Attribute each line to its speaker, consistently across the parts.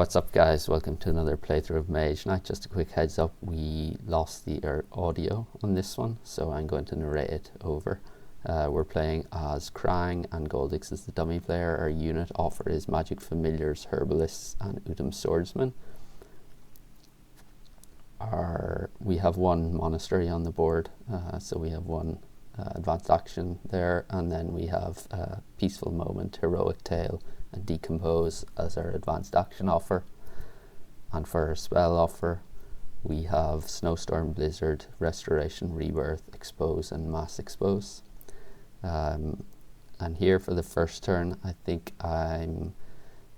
Speaker 1: What's up guys, welcome to another playthrough of Mage. Now just a quick heads up, we lost the audio on this one, so I'm going to narrate it over. We're playing as Krang and Goldix is the dummy player. Our unit offer is Magic Familiars, Herbalists and Utum Swordsmen. We have one monastery on the board, so we have one advanced action there, and then we have Peaceful Moment, Heroic Tale and Decompose as our advanced action offer. And for our spell offer we have Snowstorm, Blizzard, Restoration, Rebirth, Expose and Mass Expose. And here for the first turn I think I'm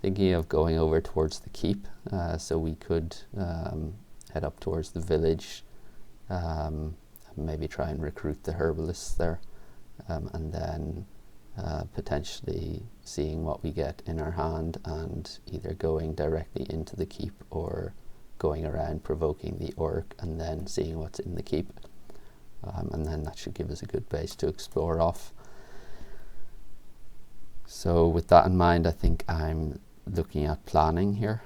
Speaker 1: thinking of going over towards the keep, so we could head up towards the village, and maybe try and recruit the herbalists there, and then potentially seeing what we get in our hand and either going directly into the keep or going around provoking the orc and then seeing what's in the keep, and then that should give us a good base to explore off. So with that in mind I think I'm looking at planning here,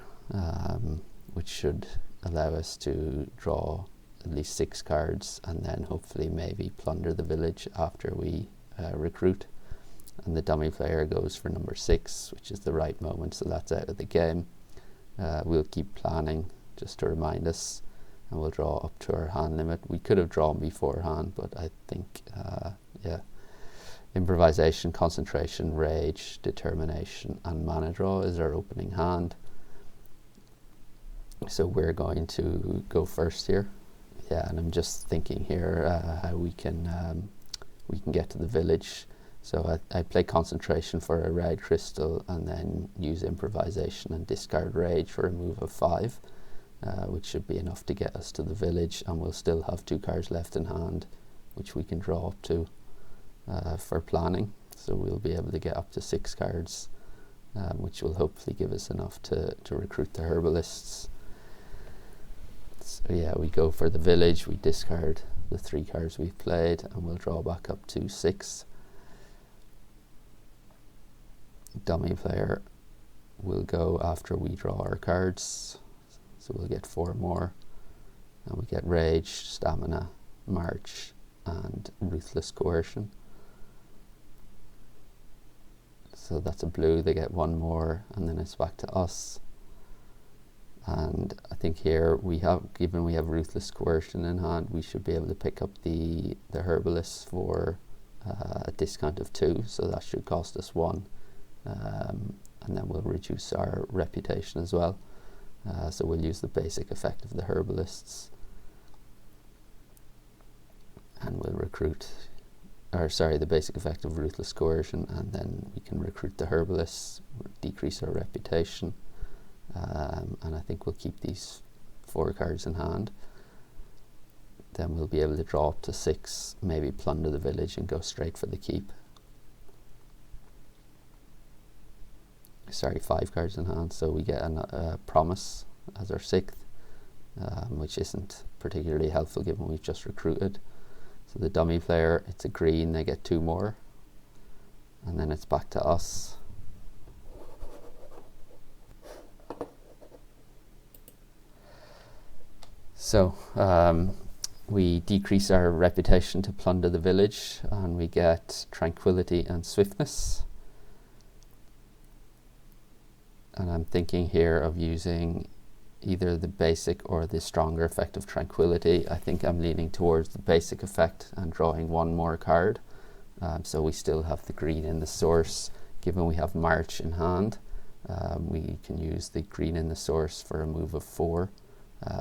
Speaker 1: which should allow us to draw at least 6 cards and then hopefully maybe plunder the village after we recruit. And the dummy player goes for number 6, which is the right moment, so that's out of the game. We'll keep planning just to remind us, and we'll draw up to our hand limit. We could have drawn beforehand, but I think improvisation, concentration, rage, determination and mana draw is our opening hand. So we're going to go first here. Yeah, and I'm just thinking here how we can get to the village. So I play concentration for a red crystal and then use improvisation and discard rage for a move of 5, which should be enough to get us to the village, and we'll still have 2 cards left in hand which we can draw up to for planning. So we'll be able to get up to 6 cards, which will hopefully give us enough to recruit the herbalists. So yeah, we go for the village, we discard the 3 cards we've played and we'll draw back up to 6. Dummy player will go after we draw our cards, so we'll get 4 more, and we get Rage, Stamina, March and Ruthless Coercion. So that's a blue, they get 1 more and then it's back to us. And I think here we have, given we have Ruthless Coercion in hand, we should be able to pick up the herbalists for a discount of 2, so that should cost us 1. And then we'll reduce our reputation as well, so we'll use the basic effect of the herbalists and we'll recruit, or sorry, the basic effect of Ruthless Coercion, and then we can recruit the herbalists, decrease our reputation, and I think we'll keep these 4 cards in hand. Then we'll be able to draw up to 6, maybe plunder the village and go straight for the keep. Sorry, 5 cards in hand, so we get a promise as our 6th, which isn't particularly helpful given we've just recruited. So the dummy player, it's a green, they get 2 more, and then it's back to us. So we decrease our reputation to plunder the village and we get Tranquility and Swiftness. And I'm thinking here of using either the basic or the stronger effect of Tranquility. I think I'm leaning towards the basic effect and drawing 1 more card. So we still have the green in the source. Given we have March in hand, we can use the green in the source for a move of 4,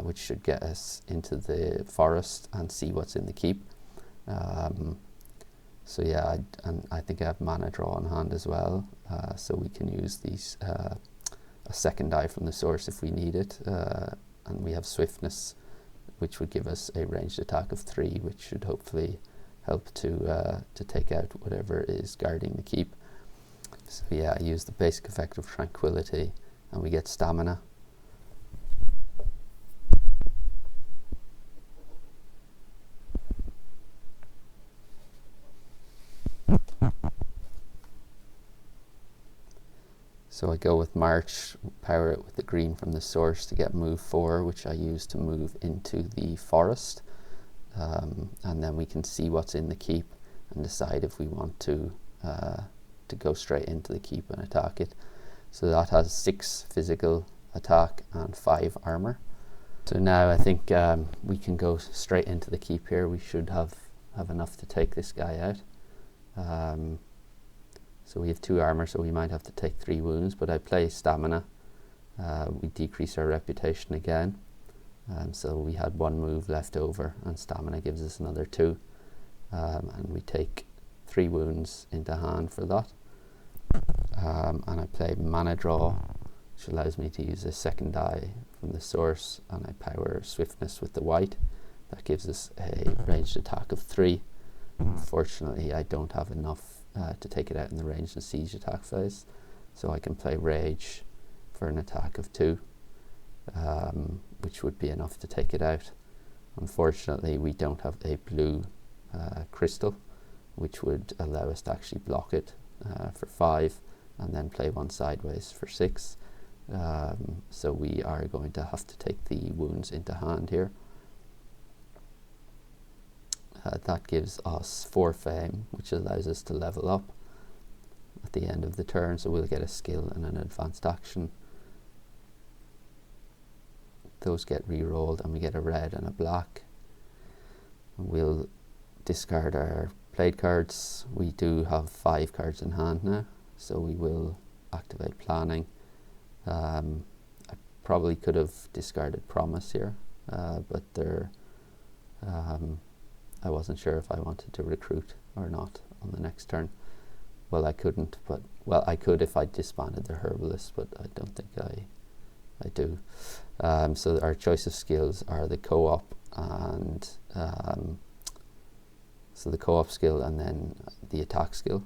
Speaker 1: which should get us into the forest and see what's in the keep. So yeah, I think I have mana draw in hand as well, so we can use these a second die from the source if we need it, and we have Swiftness, which would give us a ranged attack of 3, which should hopefully help to take out whatever is guarding the keep. So yeah, I use the basic effect of Tranquility and we get Stamina. So I go with March, power it with the green from the source to get move 4, which I use to move into the forest. And then we can see what's in the keep and decide if we want to go straight into the keep and attack it. So that has 6 physical attack and 5 armor. So now I think we can go straight into the keep here. We should have enough to take this guy out. So we have 2 armor, so we might have to take 3 wounds, but I play stamina. We decrease our reputation again. So we had 1 move left over, and stamina gives us another 2. And we take 3 wounds into hand for that. And I play mana draw, which allows me to use a second die from the source, and I power swiftness with the white. That gives us a ranged attack of 3. Unfortunately, I don't have enough to take it out in the ranged and siege attack phase, so I can play rage for an attack of 2, which would be enough to take it out. Unfortunately, we don't have a blue crystal, which would allow us to actually block it for 5 and then play 1 sideways for 6. So we are going to have to take the wounds into hand here. That gives us 4 fame, which allows us to level up at the end of the turn, so we'll get a skill and an advanced action. Those get re-rolled and we get a red and a black. We'll discard our played cards. We do have 5 cards in hand now, so we will activate planning. I probably could have discarded promise here, but I wasn't sure if I wanted to recruit or not on the next turn. Well, I couldn't, but well, I could if I disbanded the herbalist, but I don't think I do. So our choice of skills are the co-op and so the co-op skill and then the attack skill.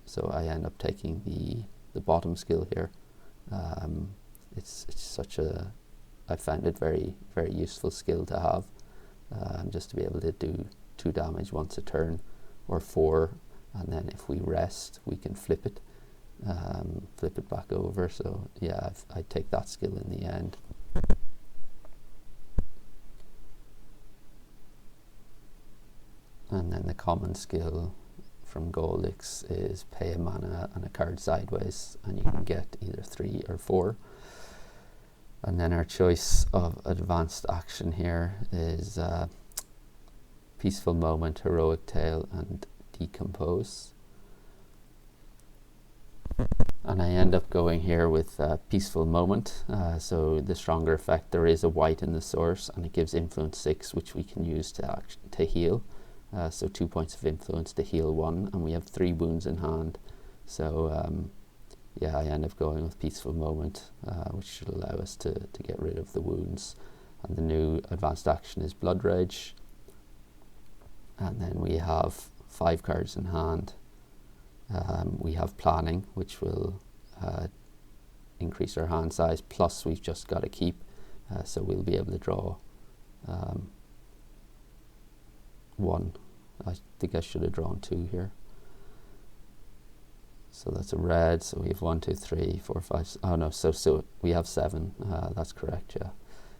Speaker 1: So I end up taking the bottom skill here. It's such a, I find it very, very useful skill to have, just to be able to do 2 damage once a turn or 4, and then if we rest we can flip it back over. So yeah, I take that skill in the end. And then the common skill from Goldix is pay a mana and a card sideways, and you can get either 3 or 4. And then our choice of advanced action here is Peaceful Moment, Heroic Tale, and Decompose. And I end up going here with Peaceful Moment. So the stronger effect, there is a white in the source, and it gives influence 6, which we can use to heal. So 2 points of influence to heal 1, and we have 3 wounds in hand. So yeah, I end up going with Peaceful Moment, which should allow us to get rid of the wounds. And the new advanced action is Blood Rage. And then we have 5 cards in hand. We have Planning, which will increase our hand size, plus we've just got to keep, so we'll be able to draw 1. I think I should have drawn 2 here. So that's a red, so we have 1, 2, 3, 4, 5, oh no, so we have 7, that's correct, yeah.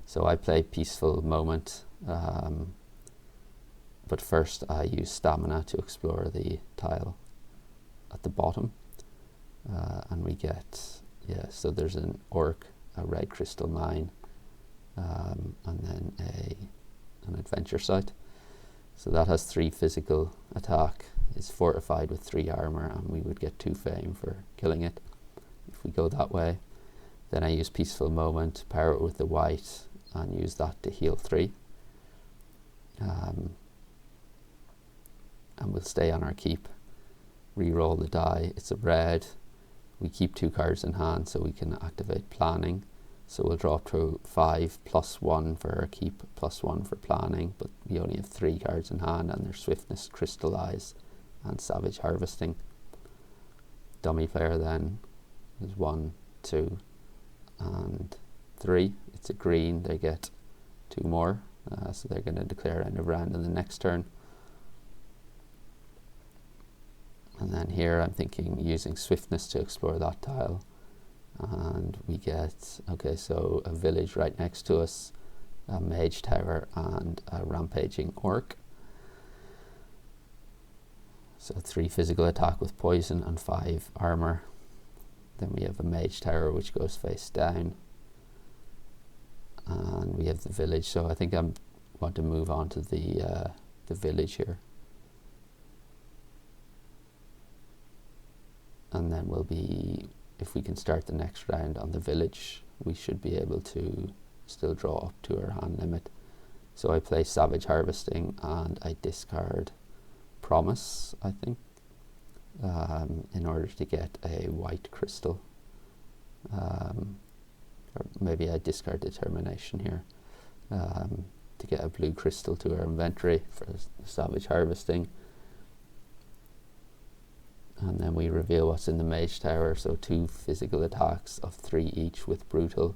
Speaker 1: So I play Peaceful Moment, but first I use Stamina to explore the tile at the bottom, and we get, yeah, so there's an orc, a red crystal mine, and then an adventure site. So that has 3 physical attack, is fortified with 3 armor, and we would get 2 fame for killing it if we go that way. Then I use Peaceful Moment, power it with the white, and use that to heal 3. And we'll stay on our keep, re-roll the die. It's a red. We keep 2 cards in hand, so we can activate Planning. So we'll draw up to 5 plus 1 for our keep, plus 1 for Planning, but we only have 3 cards in hand, and they're Swiftness, Crystallize, and Savage Harvesting. Dummy player then is 1, 2, and 3. It's a green, they get 2 more, so they're going to declare end of round in the next turn. And then here I'm thinking using swiftness to explore that tile, and we get, okay, so a village right next to us, a mage tower and a rampaging orc. So 3 physical attack with poison and 5 armor. Then we have a mage tower which goes face down, and we have the village. So I think I want to move on to the village here, and then we'll be, if we can start the next round on the village, we should be able to still draw up to our hand limit. So I play Savage Harvesting and I discard Promise, I think, in order to get a white crystal. Or maybe I discard Determination here to get a blue crystal to our inventory for Savage Harvesting. And then we reveal what's in the Mage Tower, so 2 physical attacks of 3 each with Brutal,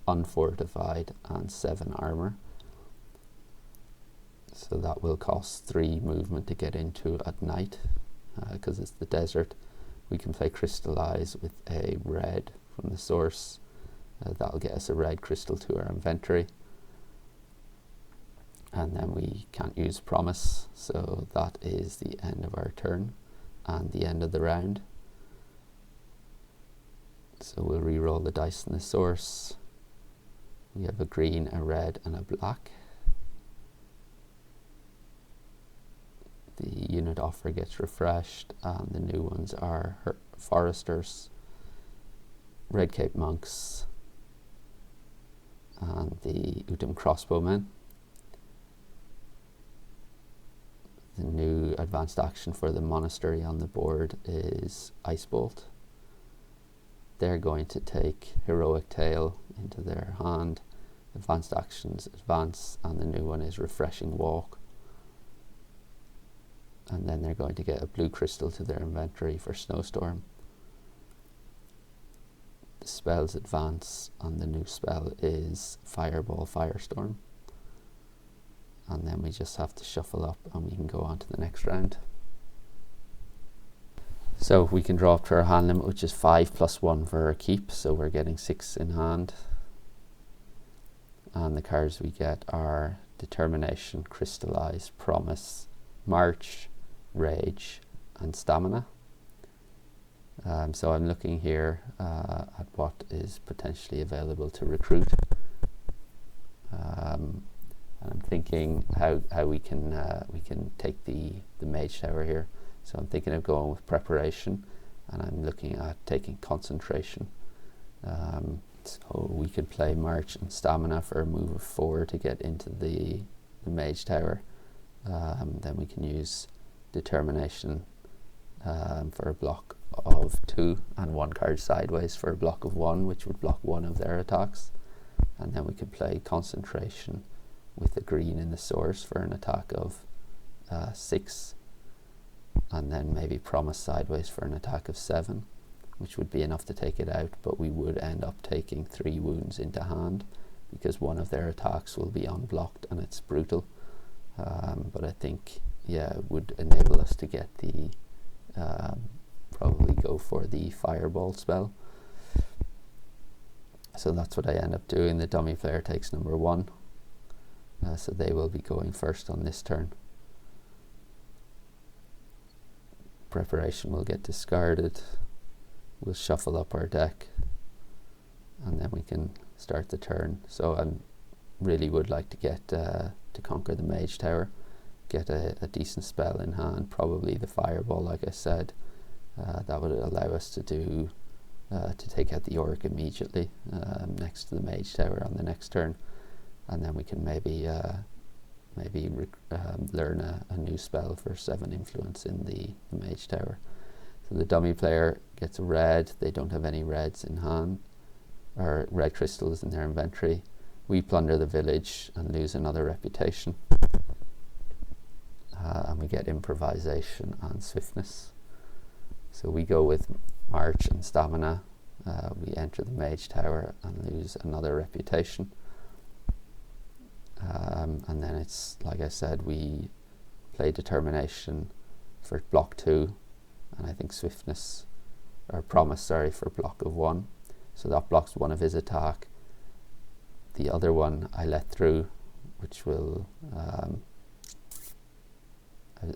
Speaker 1: Unfortified and 7 armor. So that will cost 3 movement to get into at night, because it's the desert. We can play Crystallize with a red from the source. That'll get us a red crystal to our inventory. And then we can't use Promise, so that is the end of our turn and the end of the round. So we'll re-roll the dice in the source. We have a green, a red and a black. The unit offer gets refreshed, and the new ones are Foresters, Red Cape Monks and the Utum Crossbowmen. The new advanced action for the monastery on the board is Ice Bolt. They're going to take Heroic Tale into their hand. Advanced actions advance, and the new one is Refreshing Walk. And then they're going to get a blue crystal to their inventory for Snowstorm. The spells advance, and the new spell is Fireball Firestorm. And then we just have to shuffle up and we can go on to the next round. So we can draw up to our hand limit, which is 5 + 1 for our keep, so we're getting 6 in hand. And the cards we get are Determination, Crystallize, Promise, March, Rage and Stamina. So I'm looking here at what is potentially available to recruit. And I'm thinking how we can take the Mage Tower here. So I'm thinking of going with Preparation, and I'm looking at taking Concentration. So we could play March and Stamina for a move of 4 to get into the Mage Tower. Then we can use Determination for a block of 2 and 1 card sideways for a block of 1, which would block 1 of their attacks. And then we could play Concentration with the green in the source for an attack of 6, and then maybe Promise sideways for an attack of 7, which would be enough to take it out, but we would end up taking 3 wounds into hand because 1 of their attacks will be unblocked and it's brutal. But I think, yeah, it would enable us to get the probably go for the Fireball spell. So that's what I end up doing. The dummy player takes number 1. So they will be going first on this turn. Preparation will get discarded. We'll shuffle up our deck, and then we can start the turn. So I really would like to get to conquer the Mage Tower, get a decent spell in hand, probably the Fireball, like I said. That would allow us to do to take out the Orc immediately next to the Mage Tower on the next turn. And then we can maybe learn a new spell for 7 influence in the Mage Tower. So the dummy player gets a red. They don't have any reds in hand, or red crystals in their inventory. We plunder the village and lose another reputation. And we get Improvisation and Swiftness. So we go with March and Stamina. We enter the Mage Tower and lose another reputation. And then it's, like I said, we play Determination for block 2, and I think swiftness, or promise, sorry, for block of 1. So that blocks one of his attack. The other one I let through, which will,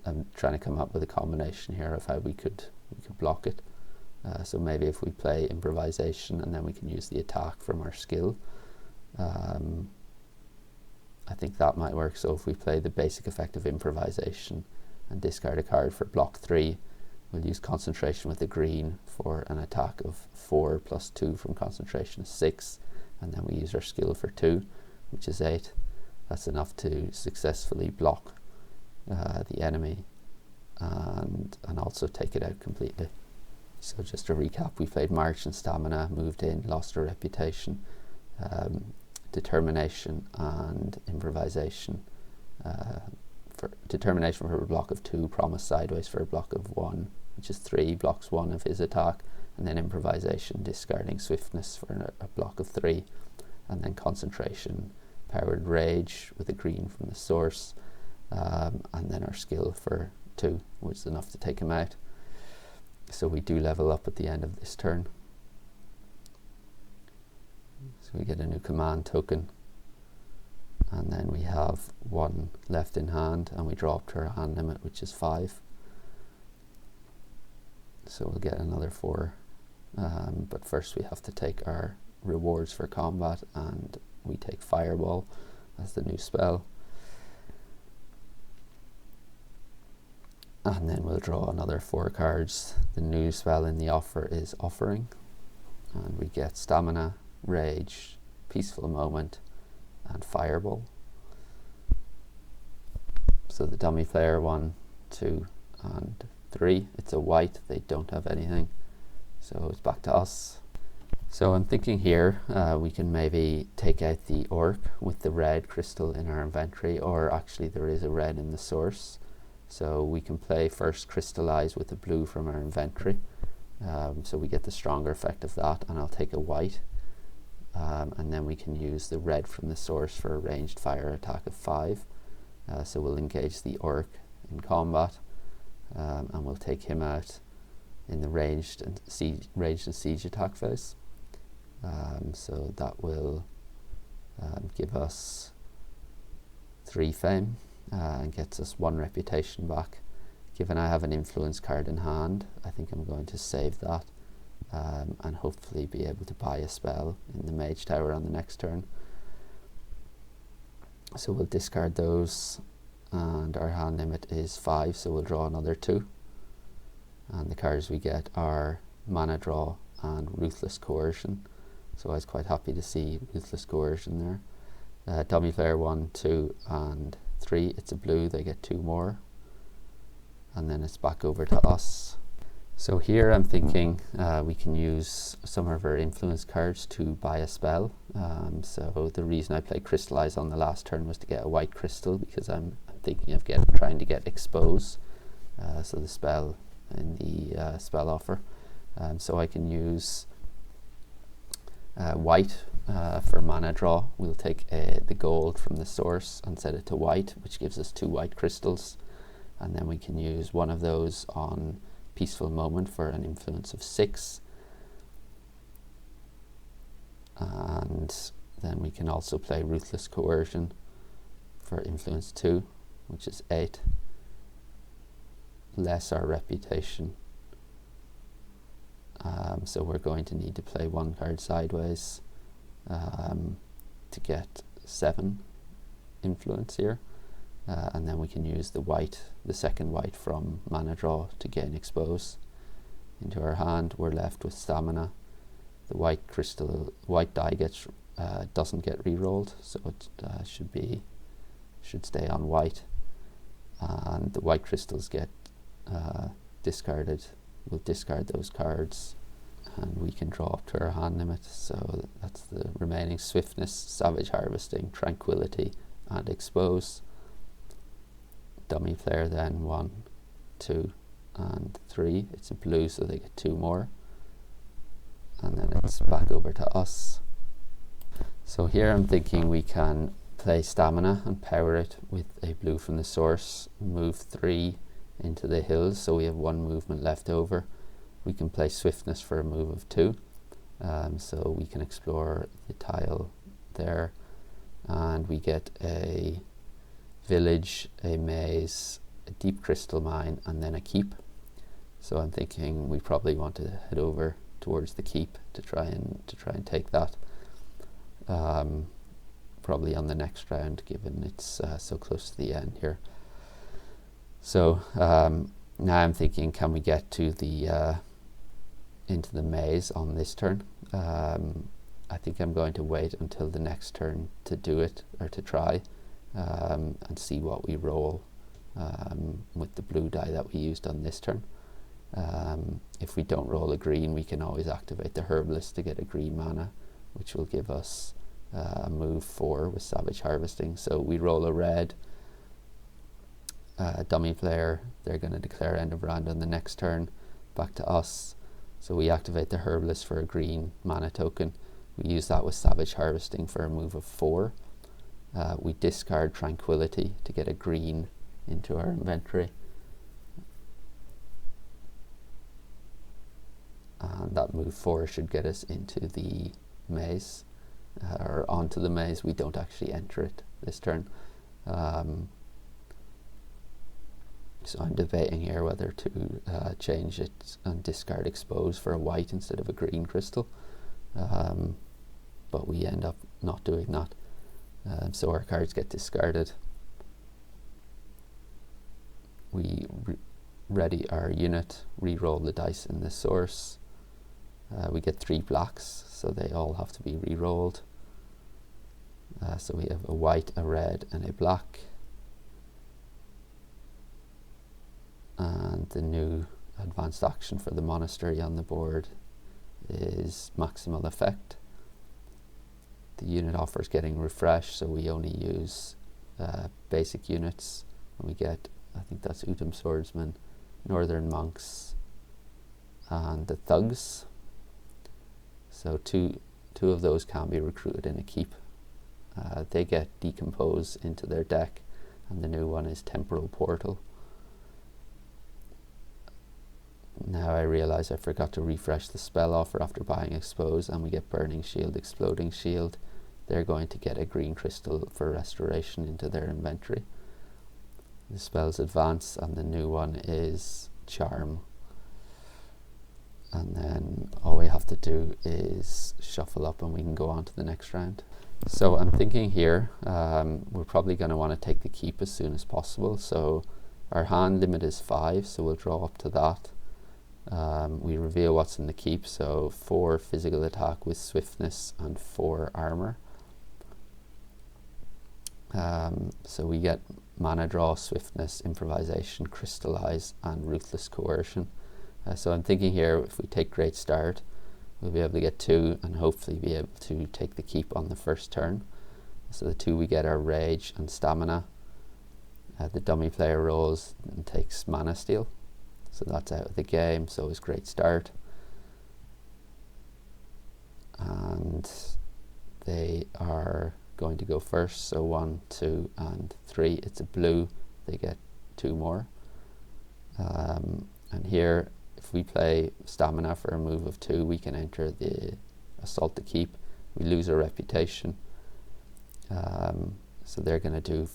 Speaker 1: I'm trying to come up with a combination here of how we could block it. So maybe if we play improvisation and then we can use the attack from our skill, I think that might work. So if we play the basic effect of improvisation and discard a card for block 3, we'll use concentration with the green for an attack of 4 plus 2 from concentration is 6, and then we use our skill for 2, which is 8. That's enough to successfully block the enemy and also take it out completely. So just to recap, we played March and Stamina, moved in, lost our reputation, Determination and Improvisation. For Determination for a block of 2, Promise sideways for a block of 1, which is 3, blocks 1 of his attack, and then Improvisation, discarding Swiftness for a block of 3, and then Concentration, powered Rage with a green from the source, and then our skill for 2, which is enough to take him out. So we do level up at the end of this turn. So we get a new command token, and then we have 1 left in hand, and we draw up to our hand limit, which is 5. So we'll get another 4, but first we have to take our rewards for combat, and we take Fireball as the new spell, and then we'll draw another 4 cards. The new spell in the offer is Offering, and we get Stamina, Rage, Peaceful Moment, and Fireball. So the dummy player 1, 2, and 3. It's a white, they don't have anything, so it's back to us. So I'm thinking here we can maybe take out the orc with the red crystal in our inventory, or actually there is a red in the source, so we can play first Crystallize with the blue from our inventory, so we get the stronger effect of that, and I'll take a white. And then we can use the red from the source for a ranged fire attack of 5. So we'll engage the orc in combat, and we'll take him out in the ranged and siege attack phase. So that will give us 3 fame and gets us 1 reputation back. Given I have an influence card in hand, I think I'm going to save that. And hopefully be able to buy a spell in the Mage Tower on the next turn. So we'll discard those, and our hand limit is 5, so we'll draw another 2. And the cards we get are Mana Draw and Ruthless Coercion, so I was quite happy to see Ruthless Coercion there. Dummy player 1, 2, and 3, it's a blue, they get 2 more, and then it's back over to us. So here I'm thinking we can use some of our influence cards to buy a spell. So the reason I played Crystallize on the last turn was to get a white crystal, because I'm thinking of trying to get Expose, so the spell in the spell offer. So I can use white for Mana Draw. We'll take the gold from the source and set it to white, which gives us 2 white crystals, and then we can use one of those on Peaceful Moment for an influence of 6, and then we can also play Ruthless Coercion for influence 2, which is 8, less our reputation. So we're going to need to play 1 card sideways to get 7 influence here. And then we can use the second white from Mana Draw to gain Expose into our hand. We're left with Stamina. The white die doesn't get re-rolled, so it should stay on white. And the white crystals get discarded. We'll discard those cards, and we can draw up to our hand limit. So that's the remaining Swiftness, Savage Harvesting, Tranquility, and Expose. Dummy player then 1, 2, and 3. It's a blue, so they get 2 more, and then it's back over to us. So here I'm thinking we can play Stamina and power it with a blue from the source, move 3 into the hills, so we have one movement left over. We can play swiftness for a move of 2, so we can explore the tile there, and we get a village, a maze, a deep crystal mine, and then a keep. So I'm thinking we probably want to head over towards the keep to try and take that. Probably on the next round, given it's so close to the end here. So now I'm thinking, can we get to the into the maze on this turn? I think I'm going to wait until the next turn to do it, or to try, and see what we roll with the blue die that we used on this turn. If we don't roll a green, we can always activate the herbalist to get a green mana, which will give us a move 4 with Savage Harvesting. So we roll a red, dummy player, they're going to declare end of round on the next turn, back to us. So we activate the herbalist for a green mana token. We use that with Savage Harvesting for a move of 4. We discard Tranquility to get a green into our inventory. And that move 4 should get us into the maze, or onto the maze. We don't actually enter it this turn. So I'm debating here whether to change it and discard Expose for a white instead of a green crystal. But we end up not doing that. So our cards get discarded. We ready our unit, re-roll the dice in the source. We get 3 blacks, so they all have to be re-rolled. So we have a white, a red, and a black. And the new advanced action for the monastery on the board is Maximal Effect. The unit offers getting refreshed, so we only use basic units, and we get, I think that's Utum Swordsman, Northern Monks, and the Thugs. So two of those can be recruited in a keep. They get Decompose into their deck, and the new one is Temporal Portal. Now I realize I forgot to refresh the spell offer after buying Expose, and we get Burning Shield, Exploding Shield. They're going to get a green crystal for restoration into their inventory. The spells advance, and the new one is Charm. And then all we have to do is shuffle up and we can go on to the next round. So I'm thinking here, we're probably going to want to take the keep as soon as possible. So our hand limit is 5, so we'll draw up to that. We reveal what's in the keep, so 4 physical attack with swiftness and 4 armor. So we get mana draw, swiftness, improvisation, crystallize, and ruthless coercion. So I'm thinking here, if we take Great Start, we'll be able to get 2 and hopefully be able to take the keep on the first turn. So the 2 we get are Rage and Stamina. The dummy player rolls and takes Mana Steal. So that's out of the game, so is Great Start. And they are going to go first, so 1, 2, and 3. It's a blue, they get 2 more. And here, if we play Stamina for a move of 2, we can enter the Assault to Keep. We lose our reputation. So they're going to do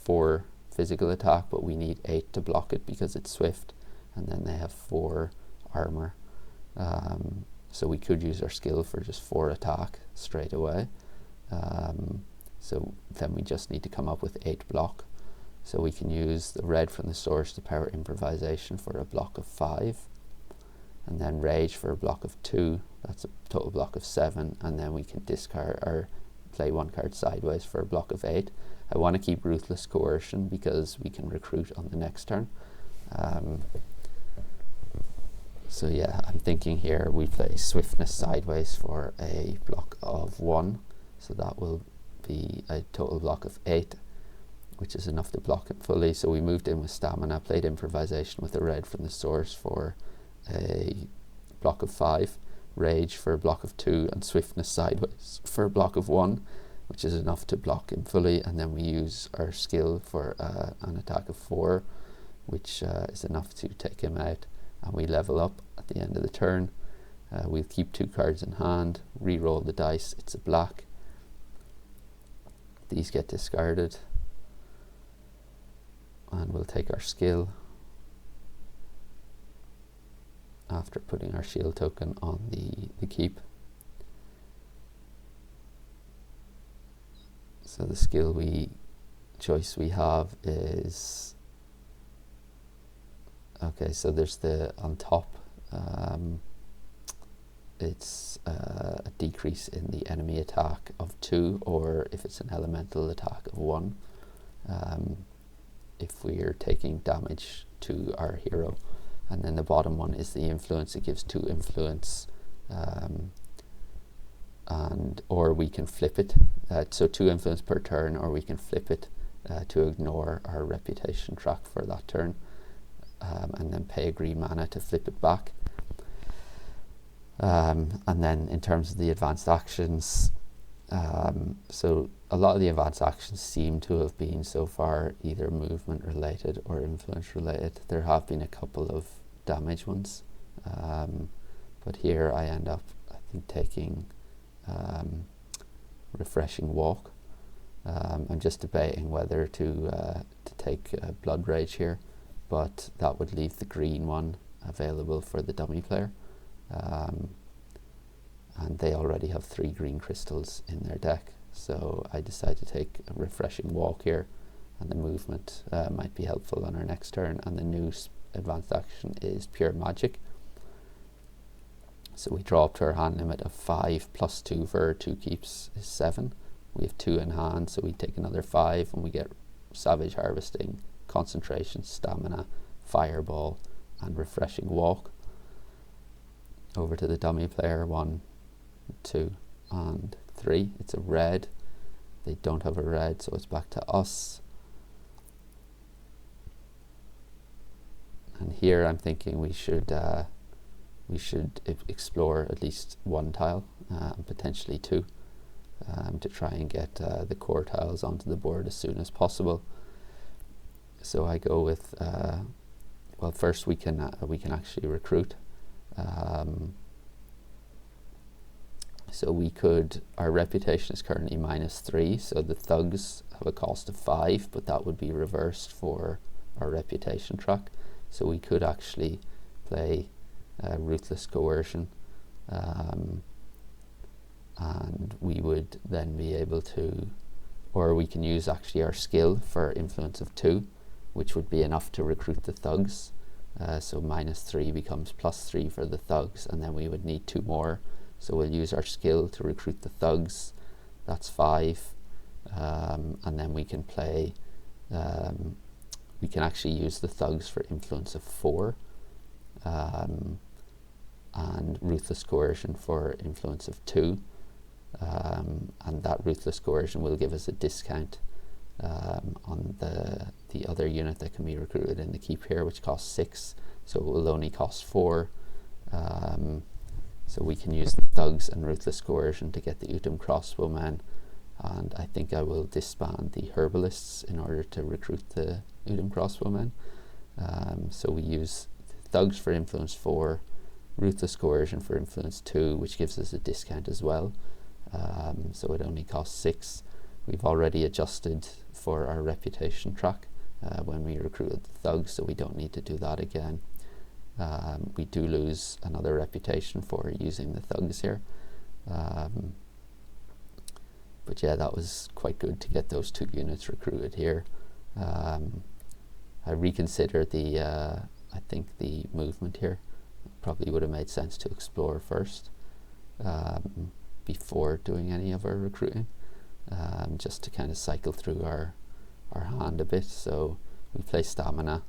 Speaker 1: 4 physical attack, but we need 8 to block it because it's swift. And then they have 4 armor. So we could use our skill for just 4 attack straight away. So then we just need to come up with 8 block. So we can use the red from the source to power improvisation for a block of 5. And then Rage for a block of 2. That's a total block of 7. And then we can discard or play 1 card sideways for a block of 8. I want to keep Ruthless Coercion because we can recruit on the next turn. So yeah, I'm thinking here we play Swiftness sideways for a block of 1. So that will be a total block of 8, which is enough to block it fully. So we moved in with Stamina, played Improvisation with the red from the source for a block of 5, Rage for a block of 2, and Swiftness sideways for a block of 1, which is enough to block him fully. And then we use our skill for an attack of 4. which is enough to take him out, and we level up at the end of the turn. We'll keep 2 cards in hand, re-roll the dice, it's a black. These get discarded, and we'll take our skill after putting our shield token on the keep. So the skill choice we have is, okay, so there's the on top, it's a decrease in the enemy attack of 2, or if it's an elemental attack of 1, if we're taking damage to our hero. And then the bottom one is the influence. It gives 2 influence, or we can flip it, so 2 influence per turn, or we can flip it to ignore our reputation track for that turn, and then pay a green mana to flip it back. And then in terms of the advanced actions, so a lot of the advanced actions seem to have been so far either movement related or influence related. There have been a couple of damage ones, but here I end up, I think, taking refreshing walk. I'm just debating whether to take blood rage here, but that would leave the green one available for the dummy player, and they already have 3 green crystals in their deck, so I decide to take a refreshing walk here, and the movement might be helpful on our next turn. And the new advanced action is pure magic, so we draw up to our hand limit of 5 plus 2 for our 2 keeps is 7. We have 2 in hand, so we take another 5, and we get savage harvesting, concentration, stamina, fireball, and refreshing walk. Over to the dummy player, 1, 2, and 3. It's a red. They don't have a red, so it's back to us. And here I'm thinking we should explore at least 1 tile, and potentially 2, to try and get the core tiles onto the board as soon as possible. So I go with, well, first we can actually recruit. So we could, our reputation is currently -3, so the thugs have a cost of 5, but that would be reversed for our reputation track. So we could actually play Ruthless Coercion, and we would then be able to, or we can use actually our skill for influence of 2, which would be enough to recruit the thugs. So -3 becomes +3 for the thugs, and then we would need 2 more. So we'll use our skill to recruit the thugs. That's 5, and then we can play. We can actually use the thugs for influence of 4, and Ruthless Coercion for influence of 2, and that Ruthless Coercion will give us a discount on the other unit that can be recruited in the keep here, which costs 6, so it will only cost 4. So we can use the thugs and Ruthless Coercion to get the Utum crossbowmen, and I think I will disband the herbalists in order to recruit the Utum crossbowmen. So we use thugs for influence 4, Ruthless Coercion for influence 2, which gives us a discount as well. So it only costs 6. We've already adjusted for our reputation track when we recruited the thugs, so we don't need to do that again. We do lose another reputation for using the thugs here. But yeah, that was quite good to get those 2 units recruited here. I reconsider I think the movement here. Probably would have made sense to explore first before doing any of our recruiting, just to kind of cycle through our hand a bit. So we play stamina,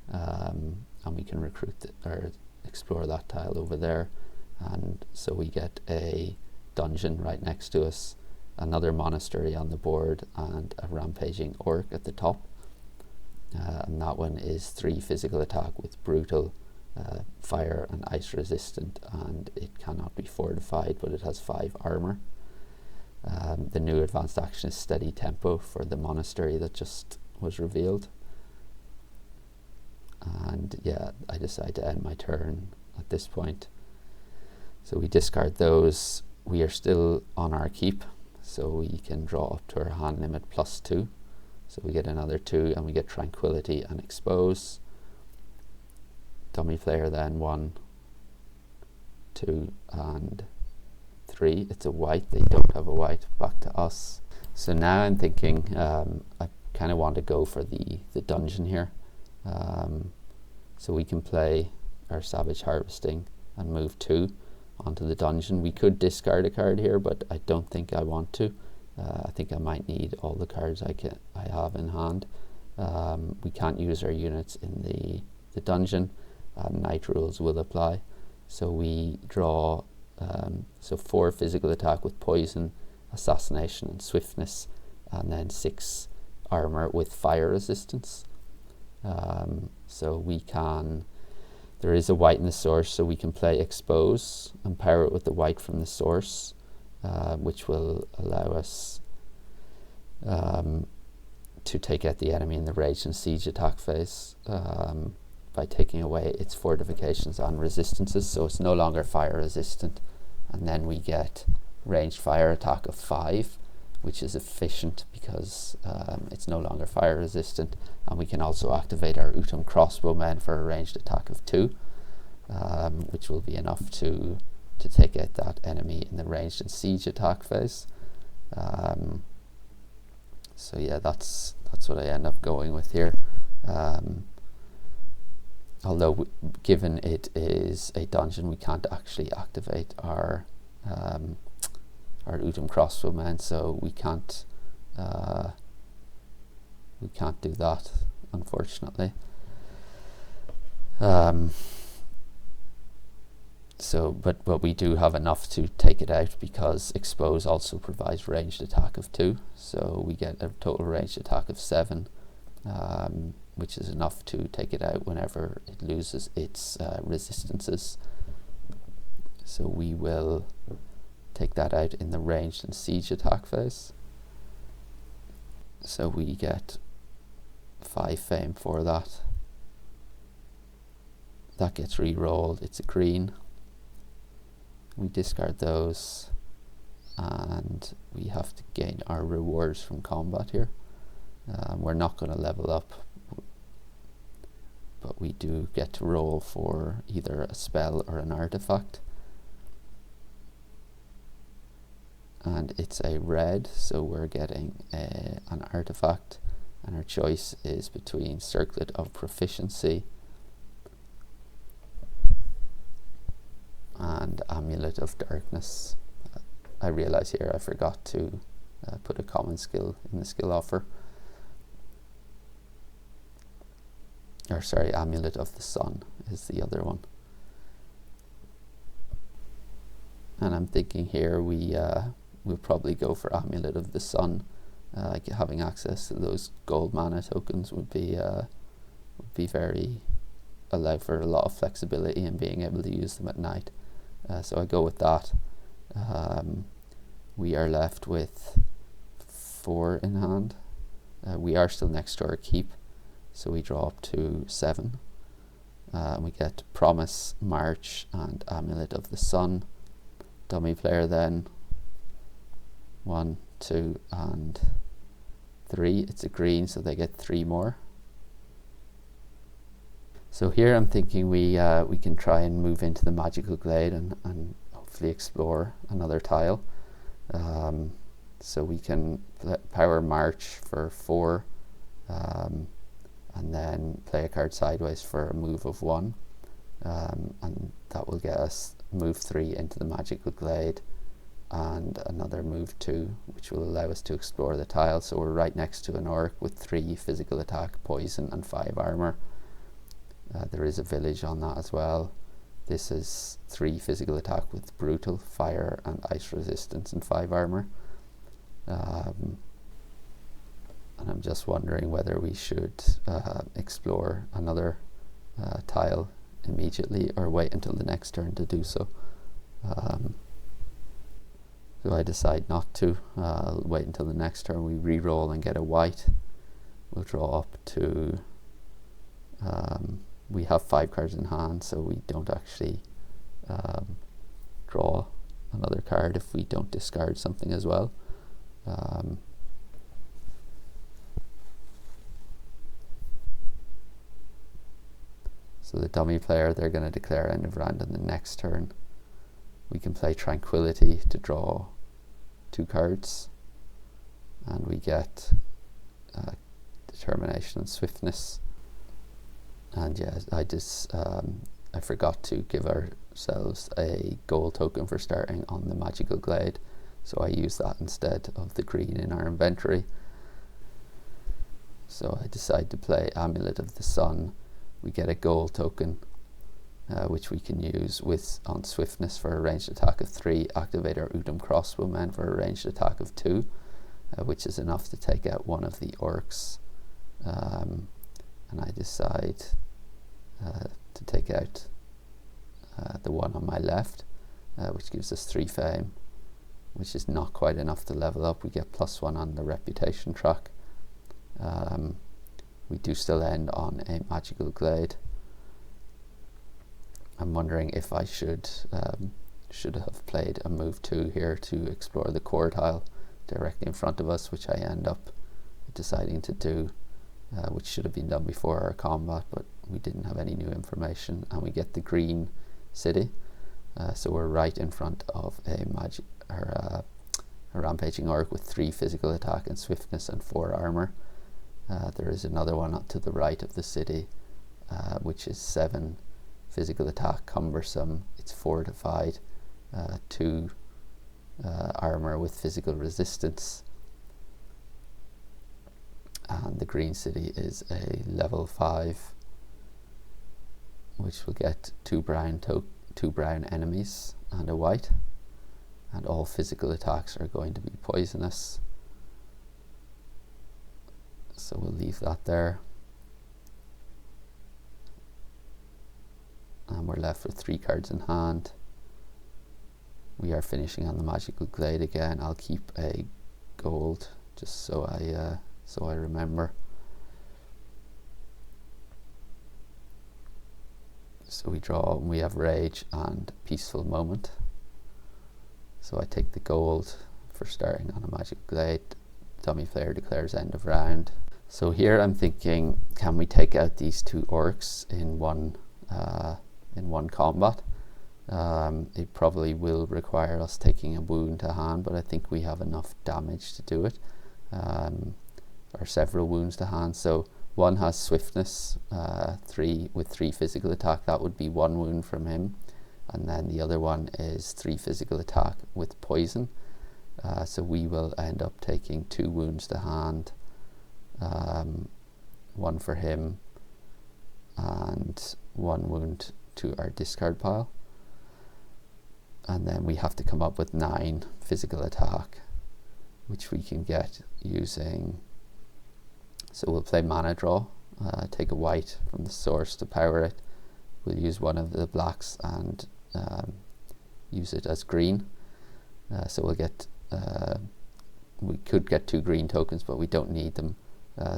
Speaker 1: and we can recruit or explore that tile over there, and so we get a dungeon right next to us, another monastery on the board, and a rampaging orc at the top, and that one is 3 physical attack with brutal, fire and ice resistant, and it cannot be fortified, but it has 5 armor. The new advanced action is steady tempo for the monastery that just was revealed. and yeah, I decide to end my turn at this point. So we discard those. We are still on our keep, so we can draw up to our hand limit +2. So we get another 2, and we get Tranquility and Expose. Dummy player then 1, 2, and 3. It's a white. They don't have a white. Back to us. So now I'm thinking I kind of want to go for the dungeon here. So we can play our Savage Harvesting and move 2 onto the dungeon. We could discard a card here, but I don't think I want to. I think I might need all the cards I have in hand. We can't use our units in the dungeon. Night rules will apply. So we draw 4 physical attack with poison, assassination, and swiftness, and then 6 armor with fire resistance. So we can, there is a white in the source, so we can play Expose and power it with the white from the source, which will allow us to take out the enemy in the Rage and Siege attack phase by taking away its fortifications and resistances, so it's no longer fire resistant. And then we get ranged fire attack of 5, which is efficient because it's no longer fire resistant, and we can also activate our Utum crossbowmen for a ranged attack of 2, which will be enough to take out that enemy in the ranged and siege attack phase. So yeah, that's what I end up going with here. Although given it is a dungeon, we can't actually activate our Utum crossbowmen, so we can't do that, unfortunately. But we do have enough to take it out because Expose also provides ranged attack of 2, so we get a total ranged attack of 7, which is enough to take it out whenever it loses its resistances. So we will take that out in the ranged and siege attack phase. So we get 5 fame for that. That gets re-rolled. It's a green. We discard those, and we have to gain our rewards from combat here. We're not going to level up, but we do get to roll for either a spell or an artifact. And it's a red, so we're getting an artifact, and our choice is between Circlet of Proficiency and Amulet of Darkness. I realize here I forgot to put a common skill in the skill offer. Or sorry, Amulet of the Sun is the other one. And I'm thinking here we'll probably go for Amulet of the Sun. Having access to those gold mana tokens would be very, allow for a lot of flexibility in being able to use them at night. So I go with that. We are left with 4 in hand. We are still next to our keep, so we draw up to 7. We get Promise, March, and Amulet of the Sun. Dummy player then 1, 2, and 3. It's a green, so they get 3 more. So here I'm thinking we can try and move into the Magical Glade and hopefully explore another tile. So we can power March for 4, and then play a card sideways for a move of 1, and that will get us move 3 into the Magical Glade, and another move 2, which will allow us to explore the tile. So we're right next to an orc with 3 physical attack, poison, and 5 armor. There is a village on that as well. This is 3 physical attack with brutal, fire, and ice resistance, and 5 armor. And I'm just wondering whether we should explore another tile immediately or wait until the next turn to do so. So I decide not to. I'll wait until the next turn. We re-roll and get a white. We'll draw up to we have 5 cards in hand, so we don't actually draw another card if we don't discard something as well. So the dummy player, they're going to declare end of round on the next turn. We can play Tranquility to draw 2 cards, and we get Determination and Swiftness. And yeah, I forgot to give ourselves a gold token for starting on the Magical Glade, so I use that instead of the green in our inventory. So I decide to play Amulet of the Sun. We get a gold token, which we can use on Swiftness for a ranged attack of 3, activate our Udam Crossbowmen for a ranged attack of 2, which is enough to take out one of the orcs. And I decide to take out the one on my left, which gives us 3 fame, which is not quite enough to level up. We get +1 on the reputation track. We do still end on a Magical Glade. I'm wondering if I should have played a move 2 here to explore the core tile directly in front of us, which I end up deciding to do, which should have been done before our combat, but we didn't have any new information. And we get the green city, so we're right in front of a rampaging orc with 3 physical attack and swiftness and 4 armor. There is another one up to the right of the city, which is 7 physical attack, cumbersome. It's fortified, 2 armor with physical resistance. And the green city is a level 5, which will get 2 brown enemies and a white, and all physical attacks are going to be poisonous. So we'll leave that there. And we're left with 3 cards in hand. We are finishing on the Magical Glade again. I'll keep a gold just so I remember. So we draw, and we have Rage and Peaceful Moment. So I take the gold for starting on a Magical Glade. Dummy player declares end of round. So here I'm thinking, can we take out these 2 orcs in one combat? It probably will require us taking a wound to hand, but I think we have enough damage to do it, or several wounds to hand. So one has swiftness, 3 with 3 physical attack. That would be 1 wound from him, and then the other one is 3 physical attack with poison. So we will end up taking 2 wounds to hand, 1 for him and 1 wound to our discard pile. And then we have to come up with 9 physical attack, which we can get using, so we'll play Mana Draw, take a white from the source to power it. We'll use one of the blacks and use it as green. So we'll get, we could get 2 green tokens, but we don't need them.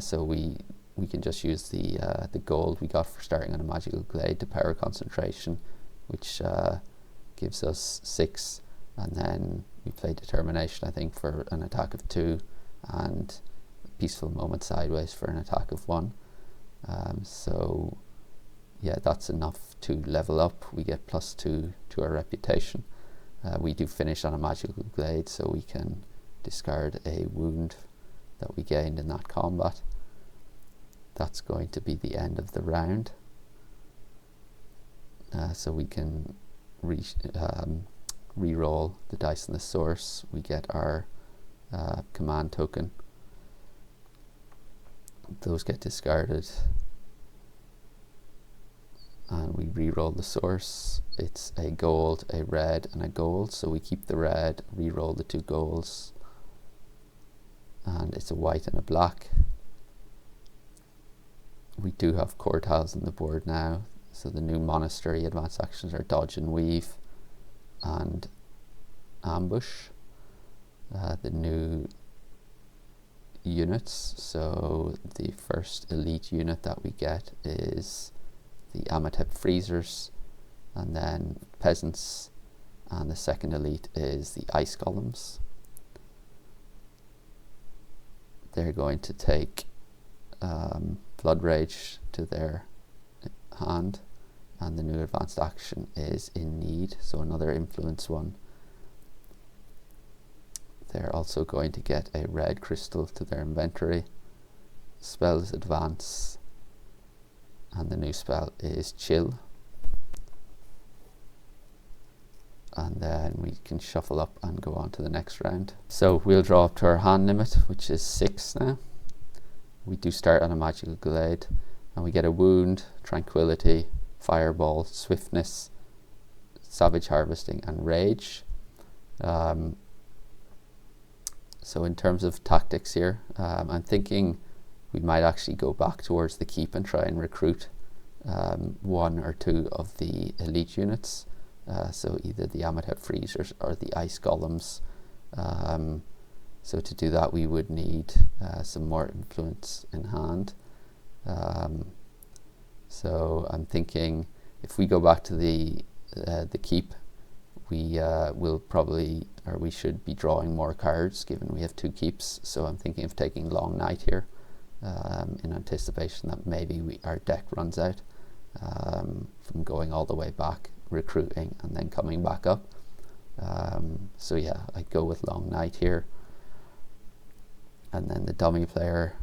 Speaker 1: So we can just use the gold we got for starting on a Magical Glade to power Concentration, which gives us 6, and then we play Determination, I think, for an attack of 2, and Peaceful Moment sideways for an attack of 1. So yeah, that's enough to level up. We get +2 to our reputation. We do finish on a Magical Glade, so we can discard a wound that we gained in that combat. That's going to be the end of the round. So we can re-roll the dice in the source. We get our command token. Those get discarded, and we re-roll the source. It's a gold, a red, and a gold, so we keep the red, re-roll the 2 golds, and it's a white and a black. We do have core tiles on the board now, so the new monastery advanced actions are Dodge and Weave and Ambush. The new units, so the first elite unit that we get is the Amatep Freezers, and then Peasants, and the second elite is the Ice Golems. They're going to take Blood Rage to their hand, and the new advanced action is In Need, so another influence one. They're also going to get a red crystal to their inventory. Spells advance, and the new spell is Chill. And then we can shuffle up and go on to the next round. So we'll draw up to our hand limit, which is 6 now. We do start on a magical glade, and we get a wound, tranquility, fireball, swiftness, savage harvesting, and rage. So in terms of tactics here, I'm thinking we might actually go back towards the keep and try and recruit 1 or 2 of the elite units. So either the Amatep Freezers or the Ice Golems. So to do that we would need some more influence in hand. So I'm thinking if we go back to the keep, we will probably, or we should be drawing more cards given we have 2 keeps. So I'm thinking of taking Long Night here in anticipation that maybe our deck runs out from going all the way back, recruiting and then coming back up. So yeah, I'd go with Long Night here. And then the dummy player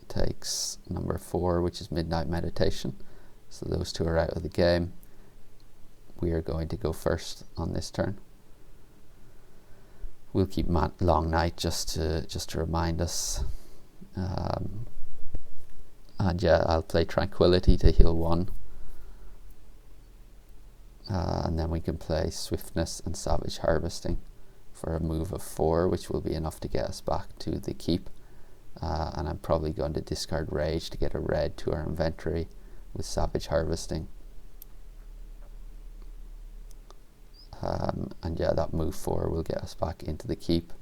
Speaker 1: takes number 4, which is Midnight Meditation. So those 2 are out of the game. We are going to go first on this turn. We'll keep Long Night just to remind us. And yeah, I'll play Tranquility to heal 1. And then we can play Swiftness and Savage Harvesting for a move of 4, which will be enough to get us back to the keep. And I'm probably going to discard Rage to get a red to our inventory with Savage Harvesting. And yeah, that move 4 will get us back into the keep,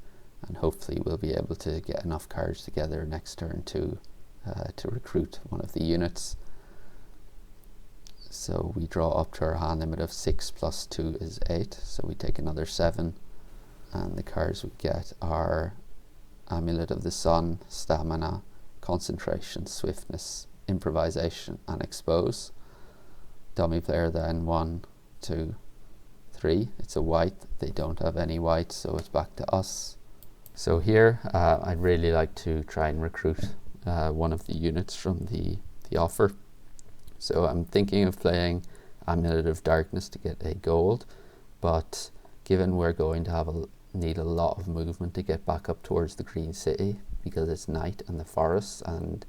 Speaker 1: and hopefully we'll be able to get enough cards together next turn to recruit one of the units. So we draw up to our hand limit of 6 plus 2 is 8, so we take another 7, and the cards we get are Amulet of the Sun, Stamina, Concentration, Swiftness, Improvisation, and Expose. Dummy player then 1, 2, 3. It's a white, they don't have any white, so it's back to us. So here I'd really like to try and recruit one of the units from the offer. So I'm thinking of playing Amulet of Darkness to get a gold, but given we're going to need a lot of movement to get back up towards the Green City because it's night and the forest, and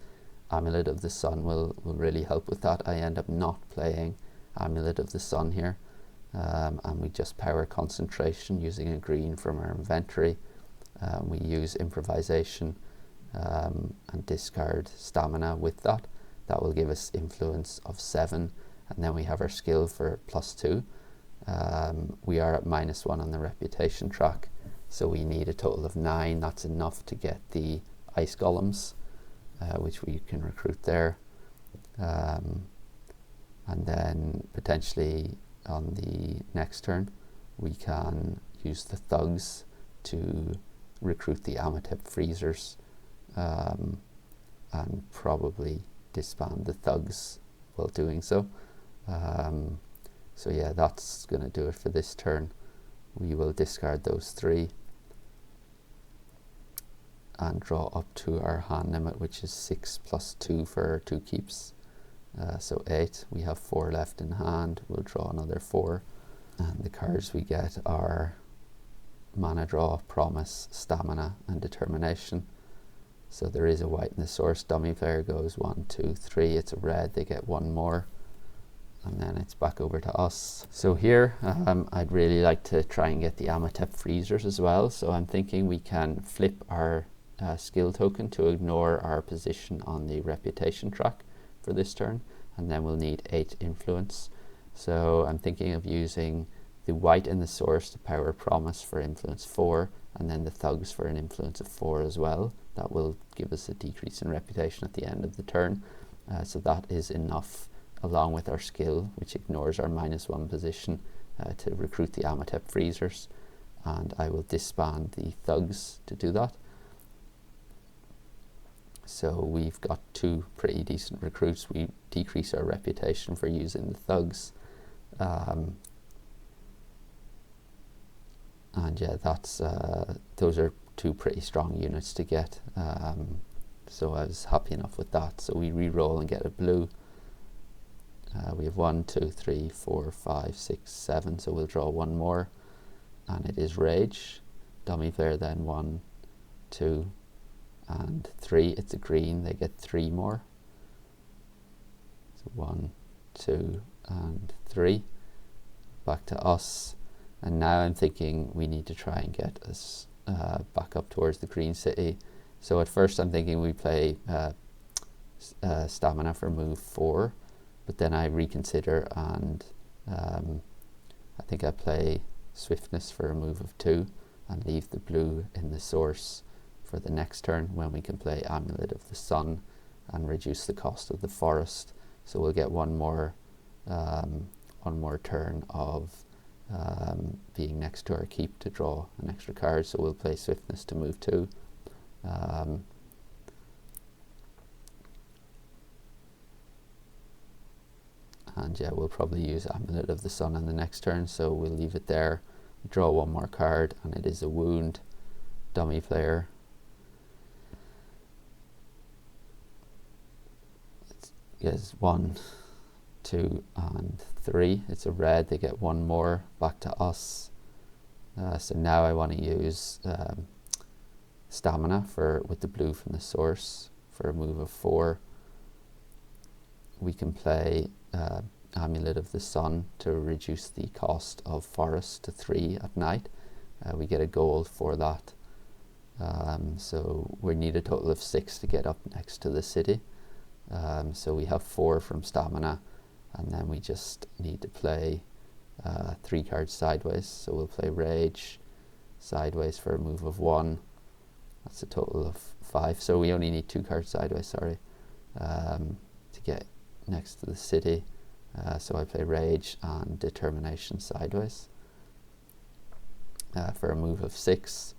Speaker 1: Amulet of the Sun will really help with that, I end up not playing Amulet of the Sun here. And we just power Concentration using a green from our inventory. We use Improvisation and discard Stamina with that. That will give us influence of 7, and then we have our skill for +2. We are at -1 on the reputation track, so we need a total of 9. That's enough to get the Ice Golems, which we can recruit there. And then potentially on the next turn we can use the Thugs to recruit the Amatep Freezers, and probably disband the Thugs while doing so. So yeah, that's going to do it for this turn. We will discard those 3 and draw up to our hand limit, which is 6 plus 2 for our 2 keeps. So 8. We have 4 left in hand. We'll draw another 4, and the cards we get are Mana Draw, Promise, Stamina, and Determination. So there is a white in the source. Dummy player goes 1, 2, 3. It's a red. They get 1 more, and then it's back over to us. So here I'd really like to try and get the Amatep Freezers as well. So I'm thinking we can flip our skill token to ignore our position on the reputation track for this turn, and then we'll need 8 influence. So I'm thinking of using the white in the source to power Promise for influence 4, and then the Thugs for an influence of 4 as well. That will give us a decrease in reputation at the end of the turn. So that is enough along with our skill, which ignores our -1 position, to recruit the Amatep freezers, and I will disband the thugs to do that. So we've got 2 pretty decent recruits. We decrease our reputation for using the thugs, and yeah, that's those are 2 pretty strong units to get. So I was happy enough with that. So we re-roll and get a blue. We have 1, 2, 3, 4, 5, 6, 7. So we'll draw 1 more, and it is Rage. Dummy player then 1, 2, and 3. It's a green. They get 3 more. So 1, 2, and 3. Back to us. And now I'm thinking we need to try and get us back up towards the green city. So at first I'm thinking we play stamina for move 4, but then I reconsider, and I think I play swiftness for a move of 2 and leave the blue in the source for the next turn, when we can play Amulet of the Sun and reduce the cost of the forest. So we'll get one more turn of being next to our keep to draw an extra card. So we'll play swiftness to move 2. And yeah, we'll probably use Amulet of the Sun on the next turn, so we'll leave it there. We draw 1 more card, and it is a wound. Dummy player. It's 1, 2, and 3. It's a red. They get 1 more. Back to us. So now I want to use stamina with the blue from the source for a move of 4. We can play Amulet of the Sun to reduce the cost of forest to 3 at night. We get a gold for that. So we need a total of 6 to get up next to the city. So we have 4 from stamina, and then we just need to play 3 cards sideways. So we'll play Rage sideways for a move of 1. That's a total of 5. So we only need 2 cards sideways, sorry, to get next to the city. So I play Rage and Determination sideways for a move of 6.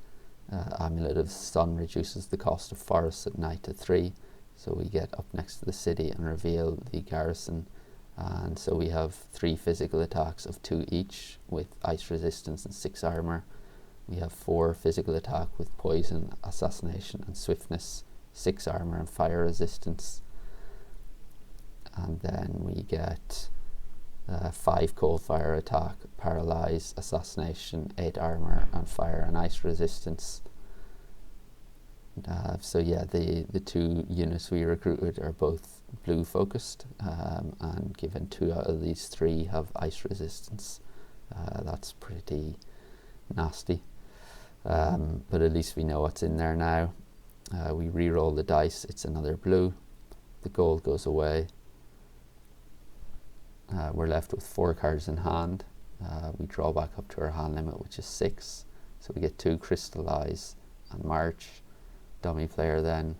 Speaker 1: Amulet of the Sun reduces the cost of forests at night to 3. So we get up next to the city and reveal the garrison. And so we have 3 physical attacks of 2 each with ice resistance and 6 armor. We have 4 physical attack with poison, assassination, and swiftness, 6 armor and fire resistance. And then we get 5 cold fire attack, paralyze, assassination, 8 armor, and fire and ice resistance. So yeah, the 2 units we recruited are both blue focused, and given 2 out of these 3 have ice resistance. That's pretty nasty, but at least we know what's in there now. We re-roll the dice. It's another blue. The gold goes away. We're left with 4 cards in hand. We draw back up to our hand limit, which is 6. So we get 2 crystallize and march. Dummy player then,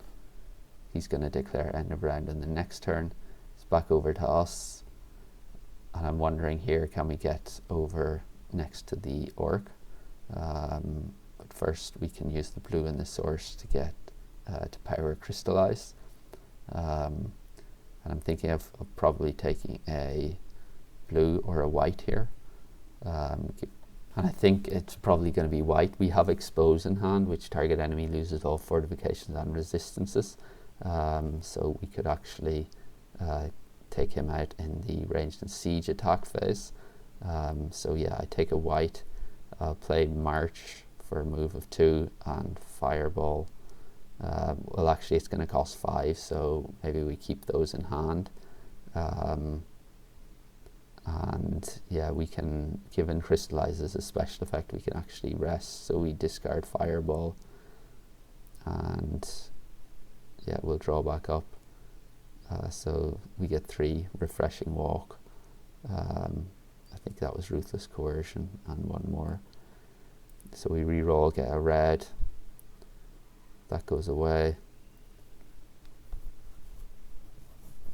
Speaker 1: he's going to declare end of round in the next turn. It's back over to us, and I'm wondering here, can we get over next to the orc? But first we can use the blue in the source to get to power crystallize, and I'm thinking of probably taking a blue or a white here, and I think it's probably going to be white. We have expose in hand, which target enemy loses all fortifications and resistances, so we could actually take him out in the ranged and siege attack phase. So yeah, I take a white. I'll play march for a move of 2 and fireball. Well, actually it's going to cost 5, so maybe we keep those in hand. And yeah, we can, given crystallize as a special effect, we can actually rest. So we discard fireball, and yeah, we'll draw back up. So we get 3 refreshing walk. I think that was ruthless coercion, and 1 more. So we re-roll, get a red. That goes away.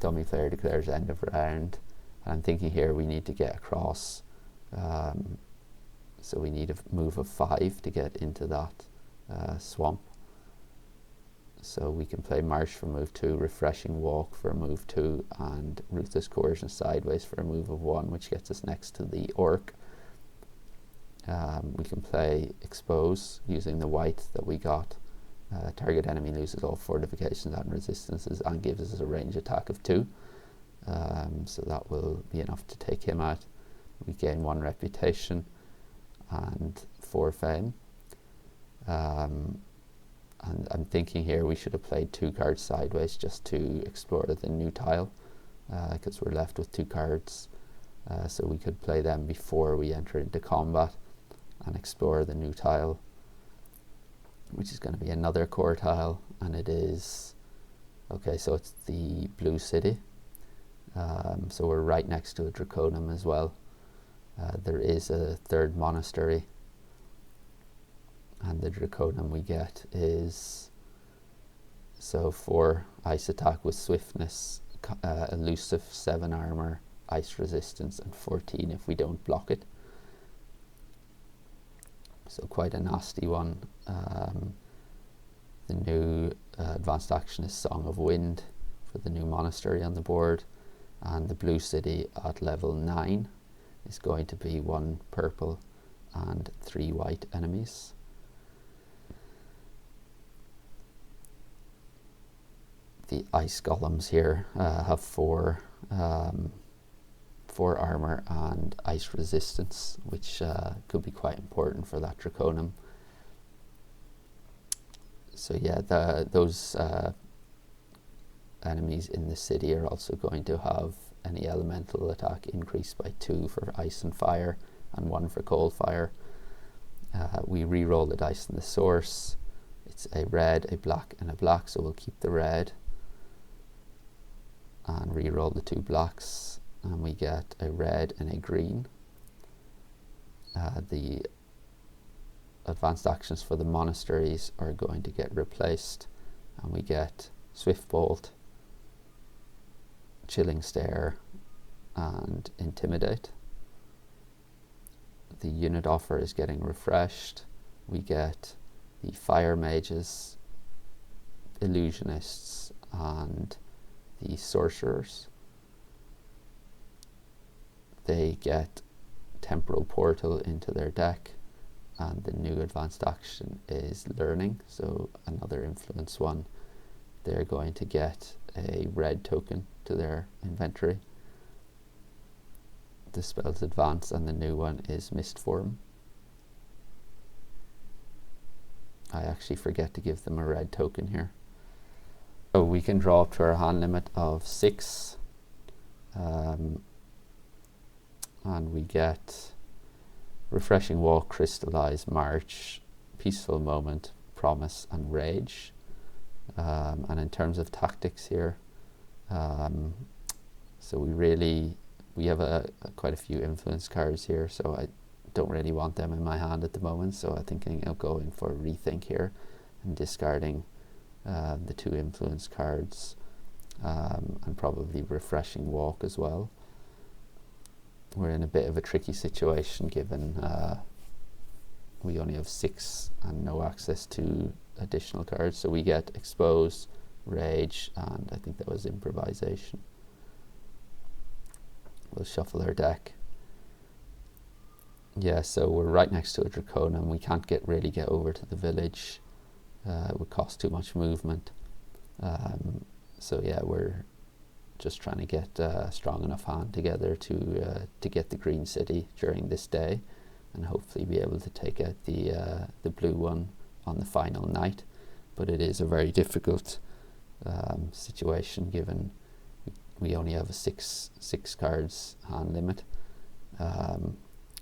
Speaker 1: dummy player declares end of round, and I'm thinking here we need to get across, so we need a move of 5 to get into that swamp. So we can play Marsh for move 2, Refreshing Walk for move 2, and Ruthless Coercion Sideways for a move of 1, which gets us next to the Orc. We can play Expose using the white that we got. Target enemy loses all fortifications and resistances and gives us a range attack of 2. So that will be enough to take him out. We gain 1 reputation and 4 fame. And I'm thinking here we should have played 2 cards sideways just to explore the new tile, because we're left with 2 cards. So we could play them before we enter into combat and explore the new tile, which is going to be another core tile, and it is, okay, so it's the blue city. So we're right next to a Draconum as well. There is a 3rd monastery, and the Draconum we get is, so 4 ice attack with swiftness, elusive 7 armor, ice resistance, and 14 if we don't block it. So quite a nasty one. The new advanced action is Song of Wind for the new monastery on the board, and the blue city at level 9 is going to be 1 purple and 3 white enemies. The ice golems here have 4 armor and ice resistance, which could be quite important for that Draconum. So yeah, those enemies in the city are also going to have any elemental attack increased by 2 for ice and fire and 1 for cold fire. We re-roll the dice in the source. It's a red, a black, and a black, so we'll keep the red and re-roll the 2 blacks, and we get a red and a green. The advanced actions for the monasteries are going to get replaced, and we get Swift Bolt, Chilling Stare, and Intimidate. The unit offer is getting refreshed. We get the Fire Mages, Illusionists, and the Sorcerers. They get Temporal Portal into their deck, and the new advanced action is Learning, so another influence one. They're going to get a red token to their inventory. The spells advance, and the new one is Mist Form. I actually forget to give them a red token here. So we can draw up to our hand limit of 6, and we get Refreshing Walk, Crystallize, March, Peaceful Moment, Promise, and Rage. And in terms of tactics here, so we have quite a few influence cards here, so I don't really want them in my hand at the moment, so I'm thinking of going for Rethink here and discarding the 2 influence cards, and probably Refreshing Walk as well. We're in a bit of a tricky situation given we only have 6 and no access to additional cards, so we get Expose, Rage, and I think that was Improvisation. We'll shuffle our deck. Yeah, so we're right next to a Draconum. We can't really get over to the village. It would cost too much movement. So yeah, we're just trying to get a strong enough hand together to get the green city during this day, and hopefully be able to take out the blue one on the final night. But it is a very difficult situation given we only have a six cards hand limit.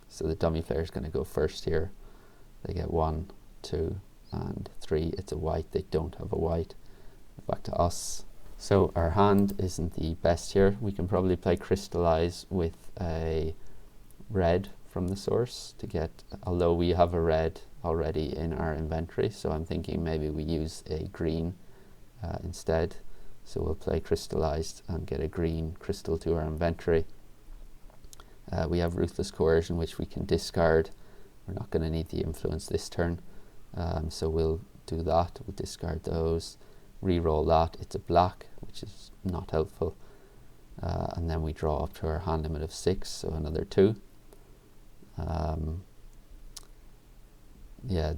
Speaker 1: So the dummy player is going to go first here. They get 1, 2, and 3. It's a white. They don't have a white. Back to us. So our hand isn't the best here. We can probably play Crystallize with a red from the source to get, although we have a red already in our inventory, so I'm thinking maybe we use a green instead. So we'll play Crystallized and get a green crystal to our inventory. We have Ruthless Coercion, which we can discard. We're not going to need the influence this turn, so we'll do that. We'll discard those, re-roll that. It's a black, which is not helpful. And then we draw up to our hand limit of 6, so another 2. Yeah,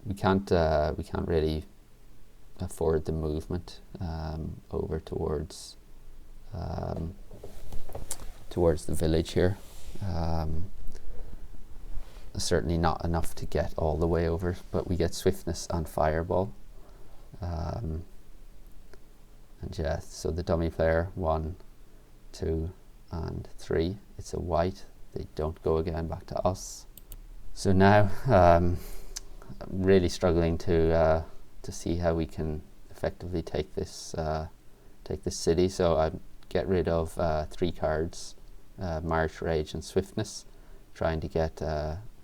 Speaker 1: we can't really afford the movement over towards the village here. Certainly not enough to get all the way over, but we get Swiftness and Fireball. And yeah, so the dummy player 1, 2, and 3. It's a white. They don't go again back to us. So now I'm really struggling to see how we can effectively take this city. So I get rid of 3 cards, March, Rage, and Swiftness, trying to get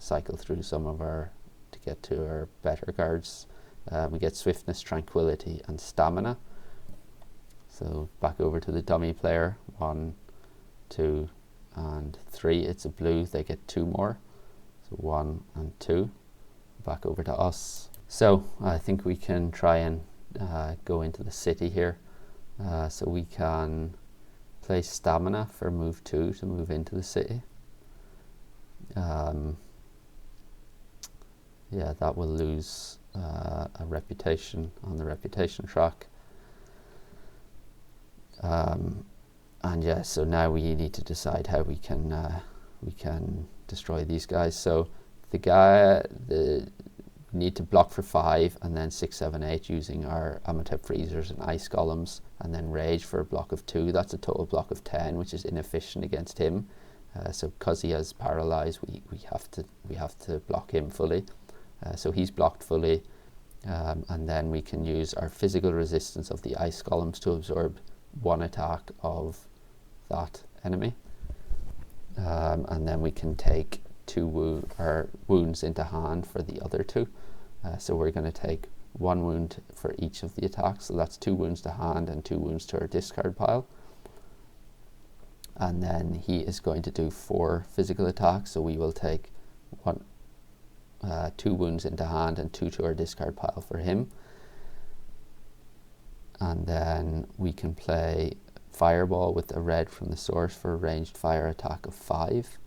Speaker 1: cycle through some of our to get to our better cards. We get Swiftness, Tranquility, and Stamina. So back over to the dummy player, 1, 2, and 3. It's a blue. They get 2 more. So 1 and 2. Back over to us. So I think we can try and go into the city here. So we can play Stamina for move 2 to move into the city. Yeah, that will lose a reputation on the reputation track. And yeah, so now we need to decide how we can destroy these guys. So we need to block for 5 and then 6, 7, 8 using our Amatep Freezers and Ice Golems, and then Rage for a block of 2. That's a total block of 10, which is inefficient against him. So because he has Paralyze, we have to block him fully. So he's blocked fully, and then we can use our physical resistance of the Ice Golems to absorb 1 attack of that enemy, and then we can take 2 wounds into hand for the other 2. So we're going to take 1 wound for each of the attacks, so that's 2 wounds to hand and 2 wounds to our discard pile. And then he is going to do 4 physical attacks, so we will take 2 wounds into hand and 2 to our discard pile for him. And then we can play Fireball with a red from the source for a ranged fire attack of 5.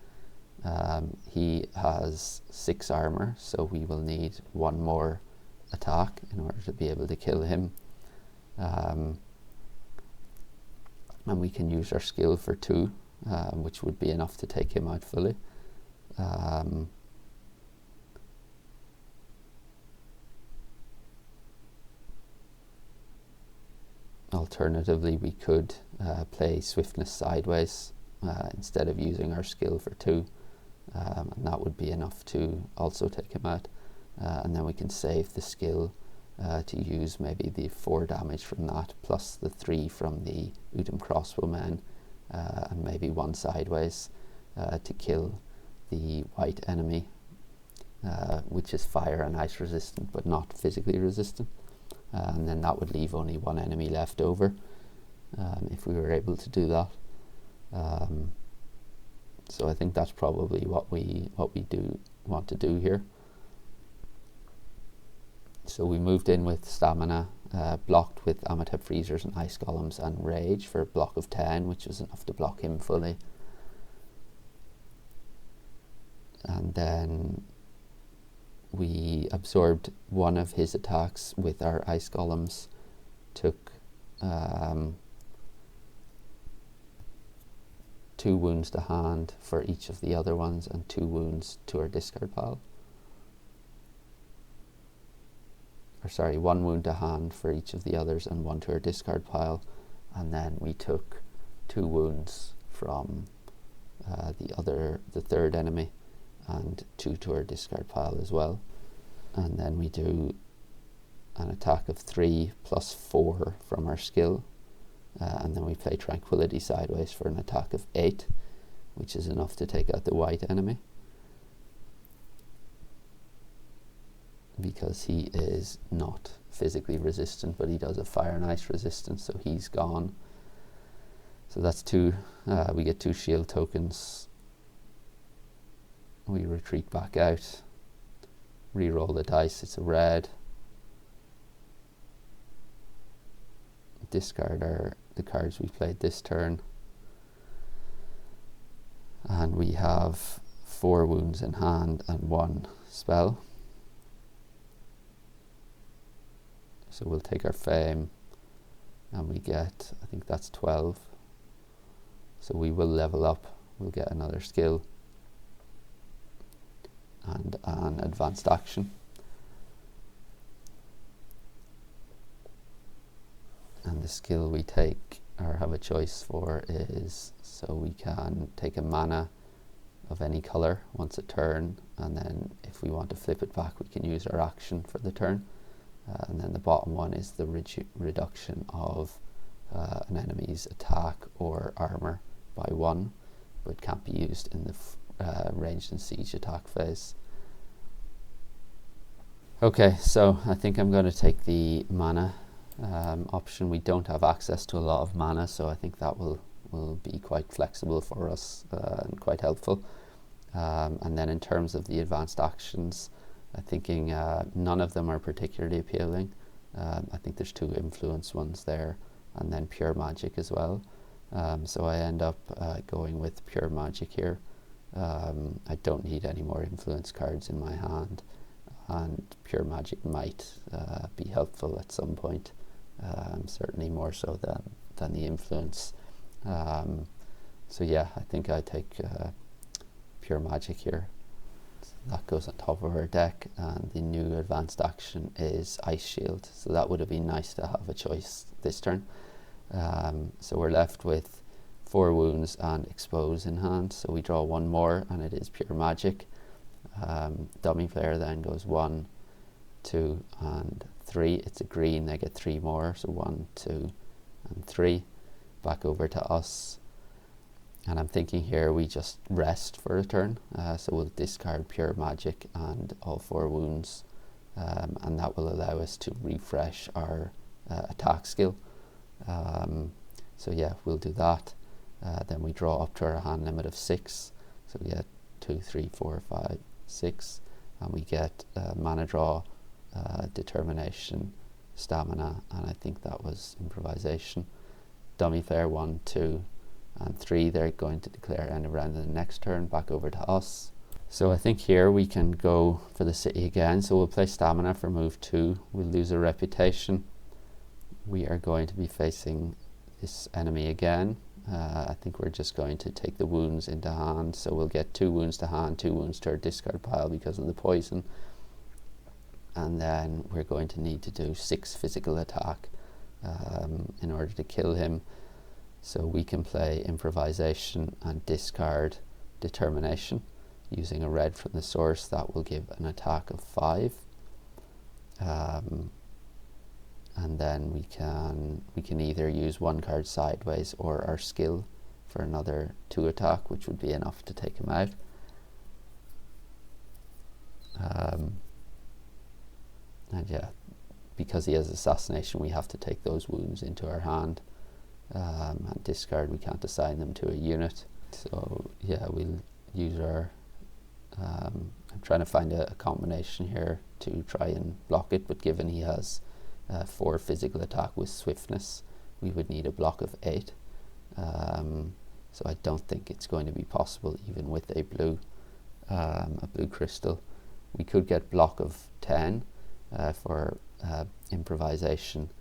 Speaker 1: He has 6 armor, so we will need 1 more attack in order to be able to kill him. And we can use our skill for 2, which would be enough to take him out fully. Alternatively, we could play Swiftness sideways instead of using our skill for 2, and that would be enough to also take him out. And then we can save the skill to use maybe the 4 damage from that, plus the 3 from the Udam Crossbowmen, and maybe 1 sideways to kill the white enemy, which is fire and ice resistant but not physically resistant. And then that would leave only 1 enemy left over if we were able to do that. So I think that's probably what we do want to do here. So we moved in with Stamina, blocked with Amatep Freezers and Ice Golems and Rage for a block of 10, which was enough to block him fully. And then we absorbed 1 of his attacks with our Ice Golems, took 2 wounds to hand for each of the other ones and 2 wounds to our discard pile. Or sorry, 1 wound to hand for each of the others and 1 to our discard pile. And then we took 2 wounds from the third enemy and 2 to our discard pile as well. And then we do an attack of 3 plus 4 from our skill, and then we play Tranquility sideways for an attack of 8, which is enough to take out the white enemy. We because he is not physically resistant, but he does a fire and ice resistance, so he's gone. So that's 2, we get 2 shield tokens. We retreat back out, re-roll the dice, it's a red. Discard the cards we played this turn. And we have 4 wounds in hand and 1 spell. So we'll take our fame and we get, I think that's 12. So we will level up, we'll get another skill and an advanced action. And the skill we take or have a choice for is, so we can take a mana of any color once a turn, and then if we want to flip it back we can use our action for the turn. And then the bottom one is the reduction of an enemy's attack or armor by 1, but can't be used in the ranged and siege attack phase. Okay, so I think I'm going to take the mana option. We don't have access to a lot of mana, so I think that will be quite flexible for us and quite helpful. And then in terms of the advanced actions, I'm thinking none of them are particularly appealing. I think there's 2 influence ones there, and then pure magic as well. So I end up going with pure magic here. I don't need any more influence cards in my hand, and pure magic might be helpful at some point, certainly more so than the influence. So yeah, I think I take pure magic here. So that goes on top of our deck, and the new advanced action is Ice Shield, so that would have been nice to have a choice this turn. So we're left with 4 wounds and expose in hand, so we draw 1 more and it is pure magic. Dummy player then goes 1, 2 and 3. It's a green, they get 3 more, so 1, 2 and 3. Back over to us, and I'm thinking here we just rest for a turn, so we'll discard pure magic and all 4 wounds, and that will allow us to refresh our attack skill. So yeah, we'll do that. Then we draw up to our hand limit of 6, so we get 2, 3, 4, 5, 6, and we get mana draw, determination, stamina, and I think that was improvisation. Dummy player 1, 2 and 3, they're going to declare end of round in the next turn. Back over to us. So I think here we can go for the city again, so we'll play stamina for move 2. We'll lose a reputation. We are going to be facing this enemy again. I think we're just going to take the wounds into hand, so we'll get 2 wounds to hand, 2 wounds to our discard pile because of the poison, and then we're going to need to do 6 physical attack in order to kill him. So we can play improvisation and discard determination using a red from the source. That will give an attack of 5, and then we can either use 1 card sideways or our skill for another 2 attack, which would be enough to take him out. And yeah, because he has assassination, we have to take those wounds into our hand, and discard, we can't assign them to a unit. So yeah, we'll use our I'm trying to find a combination here to try and block it, but given he has 4 physical attack with swiftness, we would need a block of 8. So I don't think it's going to be possible even with a blue crystal. We could get block of 10 for improvisation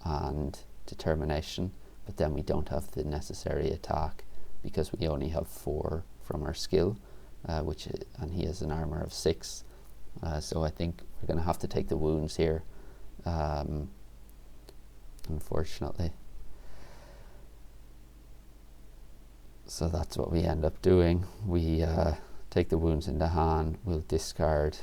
Speaker 1: and determination, but then we don't have the necessary attack because we only have 4 from our skill, and he has an armor of 6. So I think we're going to have to take the wounds here, unfortunately. So that's what we end up doing. We take the wounds into hand. We'll discard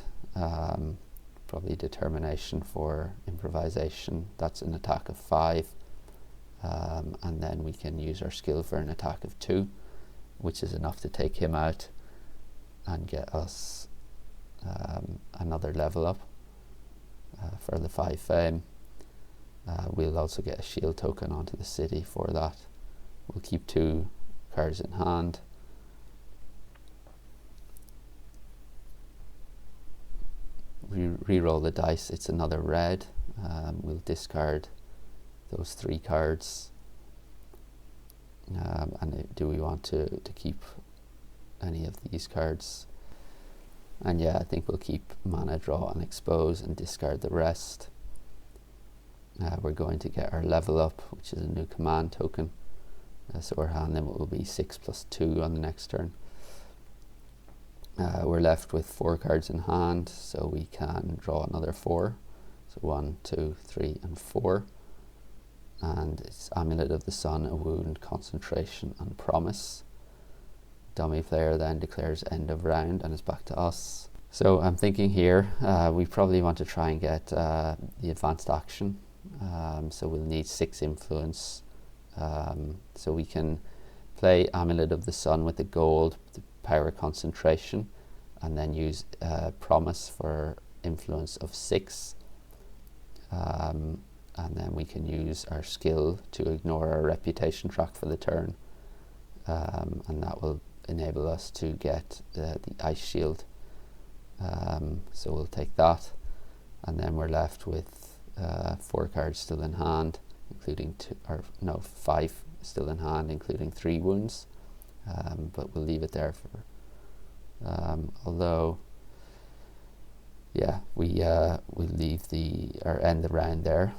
Speaker 1: probably determination for improvisation. That's an attack of 5, and then we can use our skill for an attack of 2, which is enough to take him out and get us another level up. for the 5 fame. We'll also get a shield token onto the city for that. We'll keep 2 cards in hand. We re-roll the dice, it's another red. We'll discard those 3 cards. And do we want to keep any of these cards? And yeah, I think we'll keep mana, draw and expose and discard the rest. We're going to get our level up, which is a new command token. So our hand limit will be 6+2 on the next turn. We're left with 4 cards in hand, so we can draw another 4. So 1, 2, 3 and 4. And it's Amulet of the Sun, a wound, concentration and promise. Dummy player then declares end of round and is back to us. So I'm thinking here we probably want to try and get the advanced action. So we'll need 6 influence. So we can play Amulet of the Sun with the gold, the power concentration, and then use promise for influence of 6. And then we can use our skill to ignore our reputation track for the turn. And that will enable us to get the ice shield. So we'll take that. And then we're left with 4 cards still in hand, including 5 still in hand, including 3 wounds. But we'll leave it there for, although, yeah, we leave or end the round there.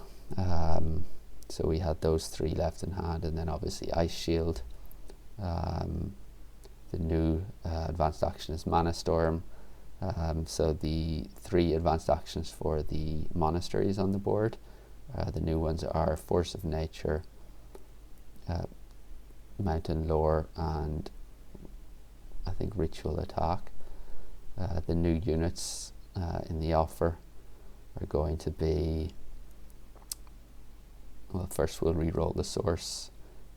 Speaker 1: So we had those 3 left in hand, and then obviously ice shield. The new advanced action is Mana Storm. So the 3 advanced actions for the monasteries on the board, the new ones are Force of Nature, Mountain Lore, and I think Ritual Attack. The new units in the offer are going to be, well, first we'll re-roll the source.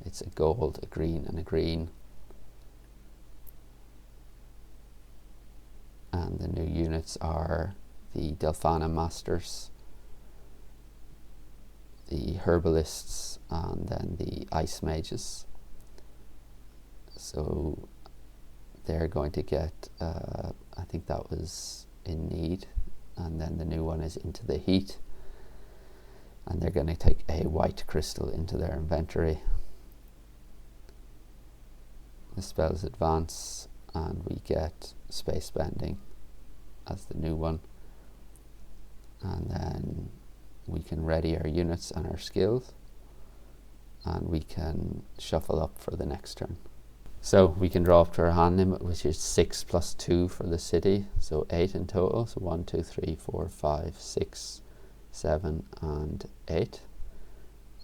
Speaker 1: It's a gold, a green and a green. And the new units are the Delphana Masters, the Herbalists, and then the Ice Mages. So they're going to get, I think that was in need, and then the new one is Into the Heat, and they're going to take a white crystal into their inventory. The spells advance, and we get Space Bending as the new one, and then we can ready our units and our skills, and we can shuffle up for the next turn. So we can draw up to our hand limit, which is 6+2 for the city, so 8 in total. So 1, 2, 3, 4, 5, 6, 7 and 8.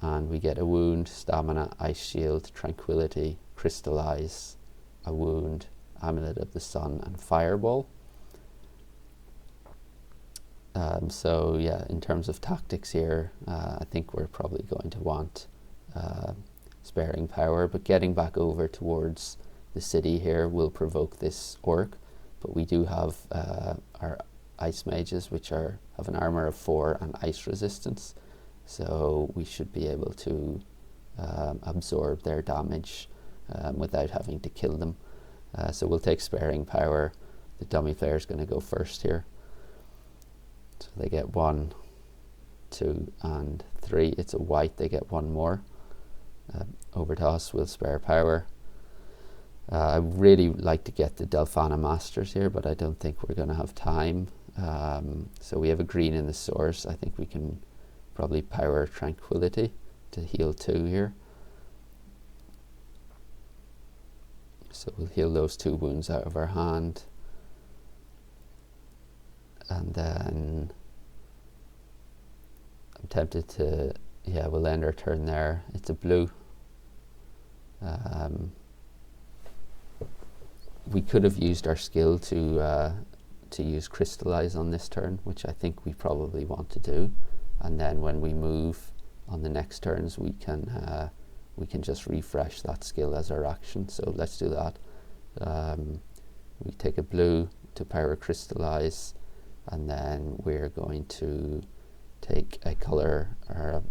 Speaker 1: And we get a wound, stamina, ice shield, tranquility, crystallize, a wound, Amulet of the Sun and fireball. So yeah, in terms of tactics here, I think we're probably going to want sparing power, but getting back over towards the city here will provoke this orc. But we do have our ice mages, which have an armor of 4 and ice resistance, so we should be able to absorb their damage without having to kill them. So we'll take sparing power. The dummy player is going to go first here, so they get 1, 2 and 3. It's a white, they get 1 more. Over to us, we'll spare power. I really like to get the Delphana Masters here, but I don't think we're going to have time. So we have a green in the source. I think we can probably power Tranquility to heal 2 here. So we'll heal those 2 wounds out of our hand. And then I'm tempted to, yeah, we'll end our turn there. It's a blue. We could have used our skill to use crystallize on this turn, which I think we probably want to do, and then when we move on the next turns, we can just refresh that skill as our action. So let's do that. We take a blue to power crystallize, and then we're going to take a colour or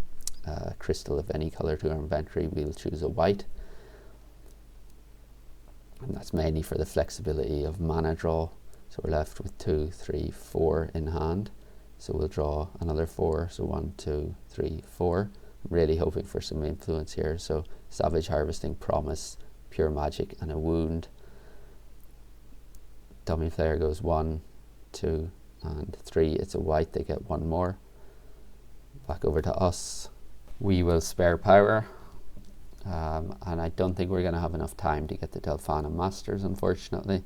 Speaker 1: a crystal of any colour to our inventory, we'll choose a white. And that's mainly for the flexibility of mana draw. So we're left with 2, 3, 4 in hand. So we'll draw another 4. So 1, 2, 3, 4. I'm really hoping for some influence here. So Savage Harvesting, Promise, Pure Magic, and a Wound. Dummy player goes 1, 2, and 3. It's a white, they get 1 more. Back over to us. We will spare power. And I don't think we're going to have enough time to get the Delphana Masters, unfortunately.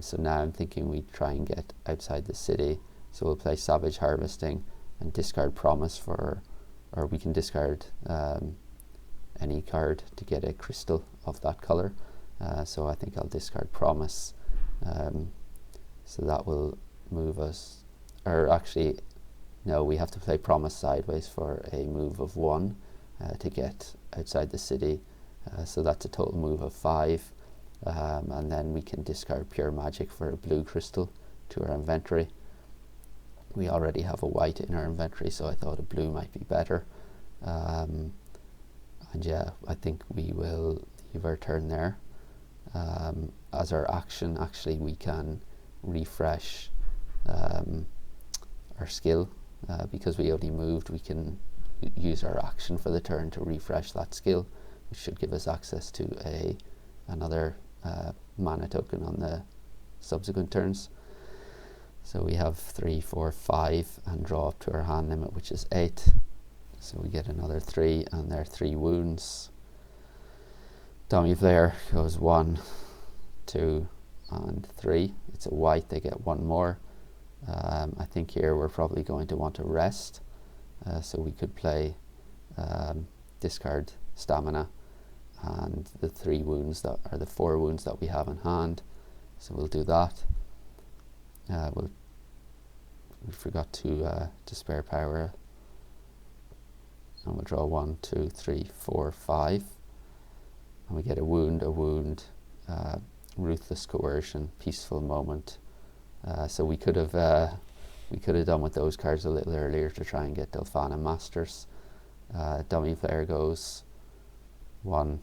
Speaker 1: So now I'm thinking we try and get outside the city. So we'll play Savage Harvesting and discard Promise for, or we can discard any card to get a crystal of that colour. So I think I'll discard Promise. So that will move us, or actually, no, we have to play Promise sideways for a move of 1 to get outside the city. So that's a total move of 5. And then we can discard Pure Magic for a blue crystal to our inventory. We already have a white in our inventory, so I thought a blue might be better. And yeah, I think we will leave our turn there. As our action, actually, we can refresh our skill. Because we only moved, we can use our action for the turn to refresh that skill, which should give us access to another mana token on the subsequent turns. So we have 3, 4, 5 and draw up to our hand limit, which is 8. So we get another 3 and there are 3 wounds. Dummy player goes 1, 2 and 3. It's a white, they get 1 more. I think here we're probably going to want to rest. So we could play discard stamina and the 3 wounds that are the 4 wounds that we have in hand. So we'll do that. We forgot to spare power, and we'll draw 1, 2, 3, 4, 5, and we get a wound, Ruthless Coercion, Peaceful Moment. So we could have done with those cards a little earlier to try and get Delphana Masters. Dummy player goes 1,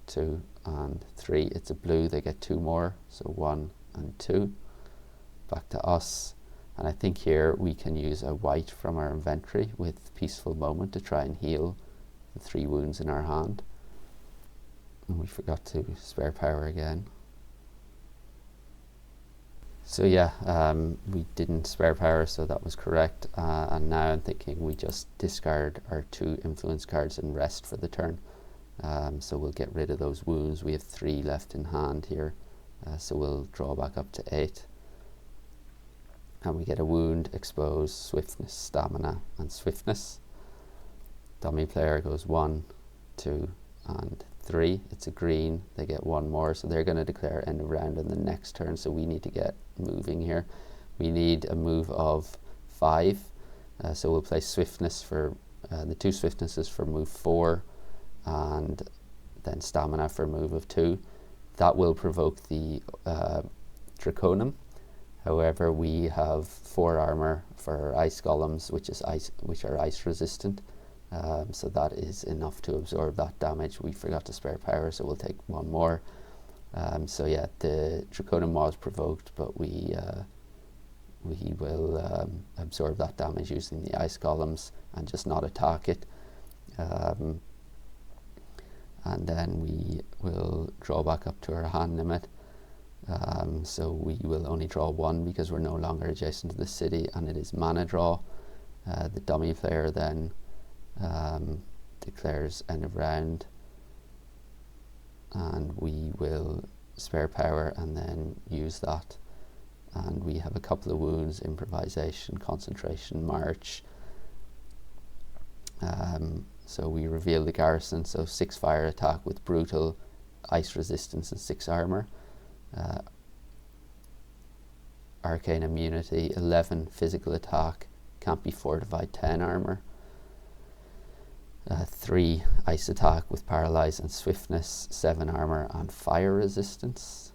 Speaker 1: 2 and 3. It's a blue, they get 2 more, so 1 and 2. Back to us, and I think here we can use a white from our inventory with Peaceful Moment to try and heal the 3 wounds in our hand. And we forgot to spare power again. So yeah, we didn't spare power, so that was correct. And now I'm thinking we just discard our 2 influence cards and rest for the turn. So we'll get rid of those wounds. We have 3 left in hand here, so we'll draw back up to 8. And we get a wound, expose, swiftness, stamina, and swiftness. Dummy player goes 1, 2, and 3. It's a green, they get 1 more, so they're going to declare end of round in the next turn, so we need to get moving here. We need a move of 5, so we'll play swiftness for the 2 swiftnesses for move 4, and then stamina for move of 2. That will provoke the Draconum. However, we have 4 armor for ice golems, which are ice resistant. So that is enough to absorb that damage. We forgot to spare power, so we'll take 1 more. So yeah, the Draconum was provoked, but we will absorb that damage using the ice golems and just not attack it. And then we will draw back up to our hand limit. So we will only draw 1 because we're no longer adjacent to the city, and it is mana draw. The dummy player then declares end of round, and we will spare power and then use that. And we have a couple of wounds: improvisation, concentration, march. So we reveal the garrison, so 6 fire attack with brutal, ice resistance, and 6 armor. Arcane immunity, 11 physical attack, can't be fortified, 10 armor. 3 ice attack with paralyze and swiftness, 7 armor and fire resistance.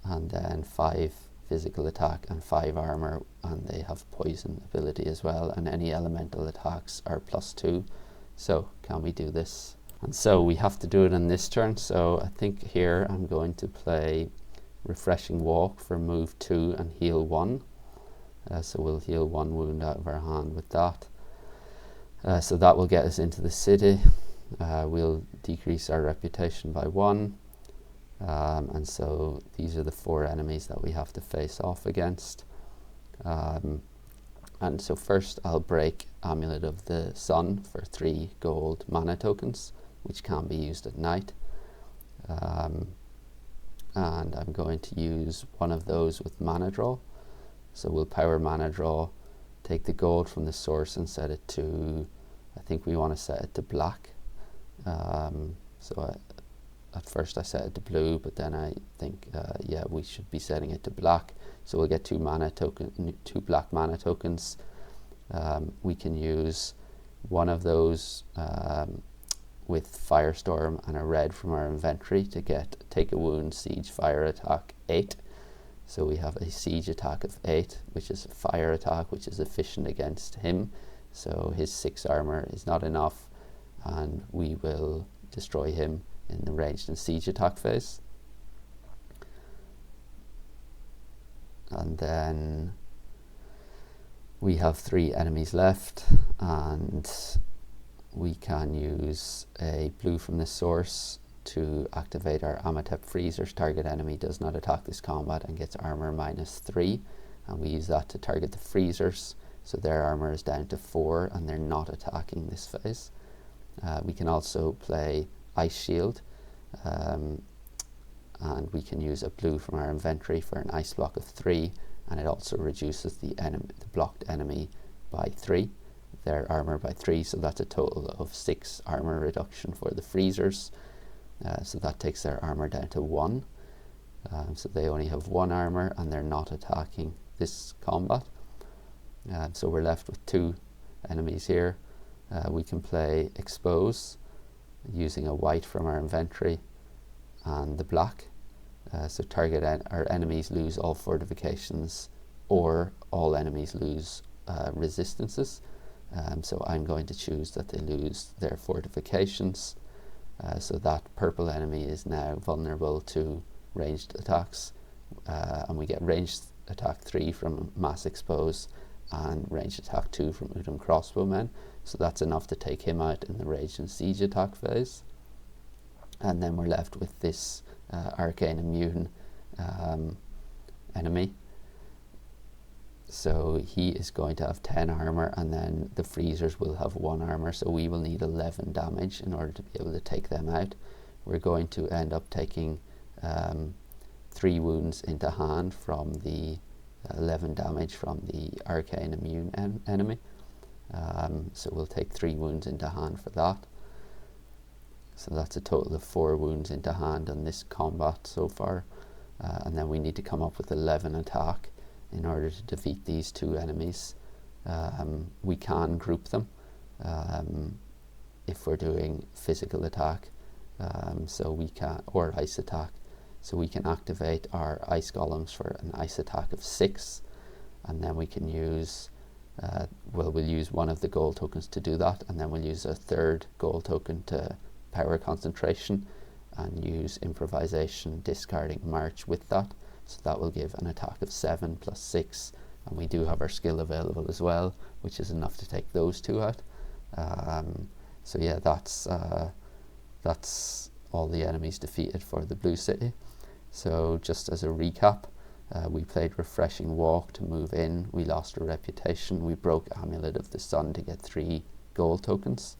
Speaker 1: And then 5 physical attack and 5 armor, and they have poison ability as well, and any elemental attacks are +2. So can we do this? And so we have to do it on this turn, so I think here I'm going to play Refreshing Walk for move 2 and heal 1. So we'll heal 1 wound out of our hand with that. So that will get us into the city. We'll decrease our reputation by 1. And so these are the 4 enemies that we have to face off against. And so first I'll break Amulet of the Sun for 3 gold mana tokens, which can be used at night. And I'm going to use one of those with mana draw. So we'll power mana draw, take the gold from the source and set it to, I think we want to set it to black. At first I set it to blue, but then I think, yeah, we should be setting it to black. So we'll get 2 black mana tokens. We can use one of those with Firestorm and a red from our inventory to get take a wound, siege, fire attack 8. So we have a siege attack of 8, which is a fire attack, which is efficient against him. So his 6 armor is not enough, and we will destroy him in the ranged and siege attack phase. And then we have 3 enemies left, and we can use a blue from the source to activate our Amatep freezers. Target enemy does not attack this combat and gets armor -3, and we use that to target the freezers, so their armor is down to 4 and they're not attacking this phase. We can also play Ice Shield, and we can use a blue from our inventory for an ice block of 3, and it also reduces the blocked enemy by 3, their armor by 3, so that's a total of 6 armor reduction for the freezers. So that takes their armor down to 1. So they only have 1 armor and they're not attacking this combat. So we're left with 2 enemies here. We can play Expose using a white from our inventory and the black. So our enemies lose all fortifications, or all enemies lose resistances. So I'm going to choose that they lose their fortifications. So that purple enemy is now vulnerable to ranged attacks, and we get ranged attack 3 from Mass Expose and ranged attack 2 from Udon Crossbowmen. So that's enough to take him out in the ranged and siege attack phase. And then we're left with this Arcane Immune enemy. So he is going to have 10 armor, and then the freezers will have 1 armor, so we will need 11 damage in order to be able to take them out. We're going to end up taking 3 wounds into hand from the 11 damage from the Arcane Immune enemy. So we'll take 3 wounds into hand for that. So that's a total of 4 wounds into hand on this combat so far. And then we need to come up with 11 attack in order to defeat these 2 enemies. We can group them if we're doing physical attack, so we can, or ice attack. So we can activate our ice golems for an ice attack of 6, and then we can use, we'll use one of the gold tokens to do that, and then we'll use a 3rd gold token to power concentration and use improvisation, discarding march with that. So that will give an attack of 7 plus 6, and we do have our skill available as well, which is enough to take those 2 out. So yeah, that's all the enemies defeated for the Blue City. So just as a recap, we played Refreshing Walk to move in, we lost our reputation, we broke Amulet of the Sun to get 3 gold tokens,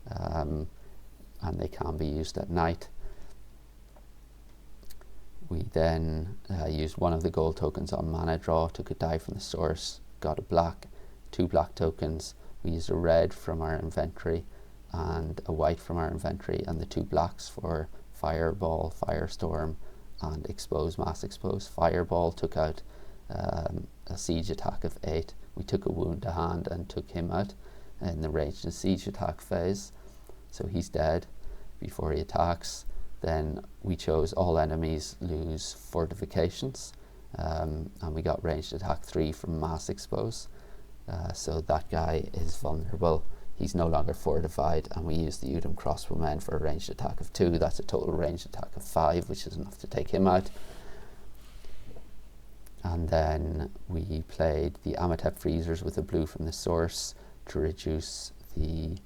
Speaker 1: and they can be used at night. We then used one of the gold tokens on mana draw, took a die from the source, got a black, 2 black tokens. We used a red from our inventory and a white from our inventory, and the 2 blacks for Fireball, Firestorm, and Expose, Mass Expose. Fireball took out a siege attack of 8. We took a wound to hand and took him out in the ranged and siege attack phase. So he's dead before he attacks. Then we chose all enemies lose fortifications, and we got ranged attack 3 from mass expose. So that guy is vulnerable. He's no longer fortified, and we use the Udum crossbowmen for a ranged attack of 2. That's a total ranged attack of 5, which is enough to take him out. And then we played the Amatep Freezers with a blue from the source to reduce the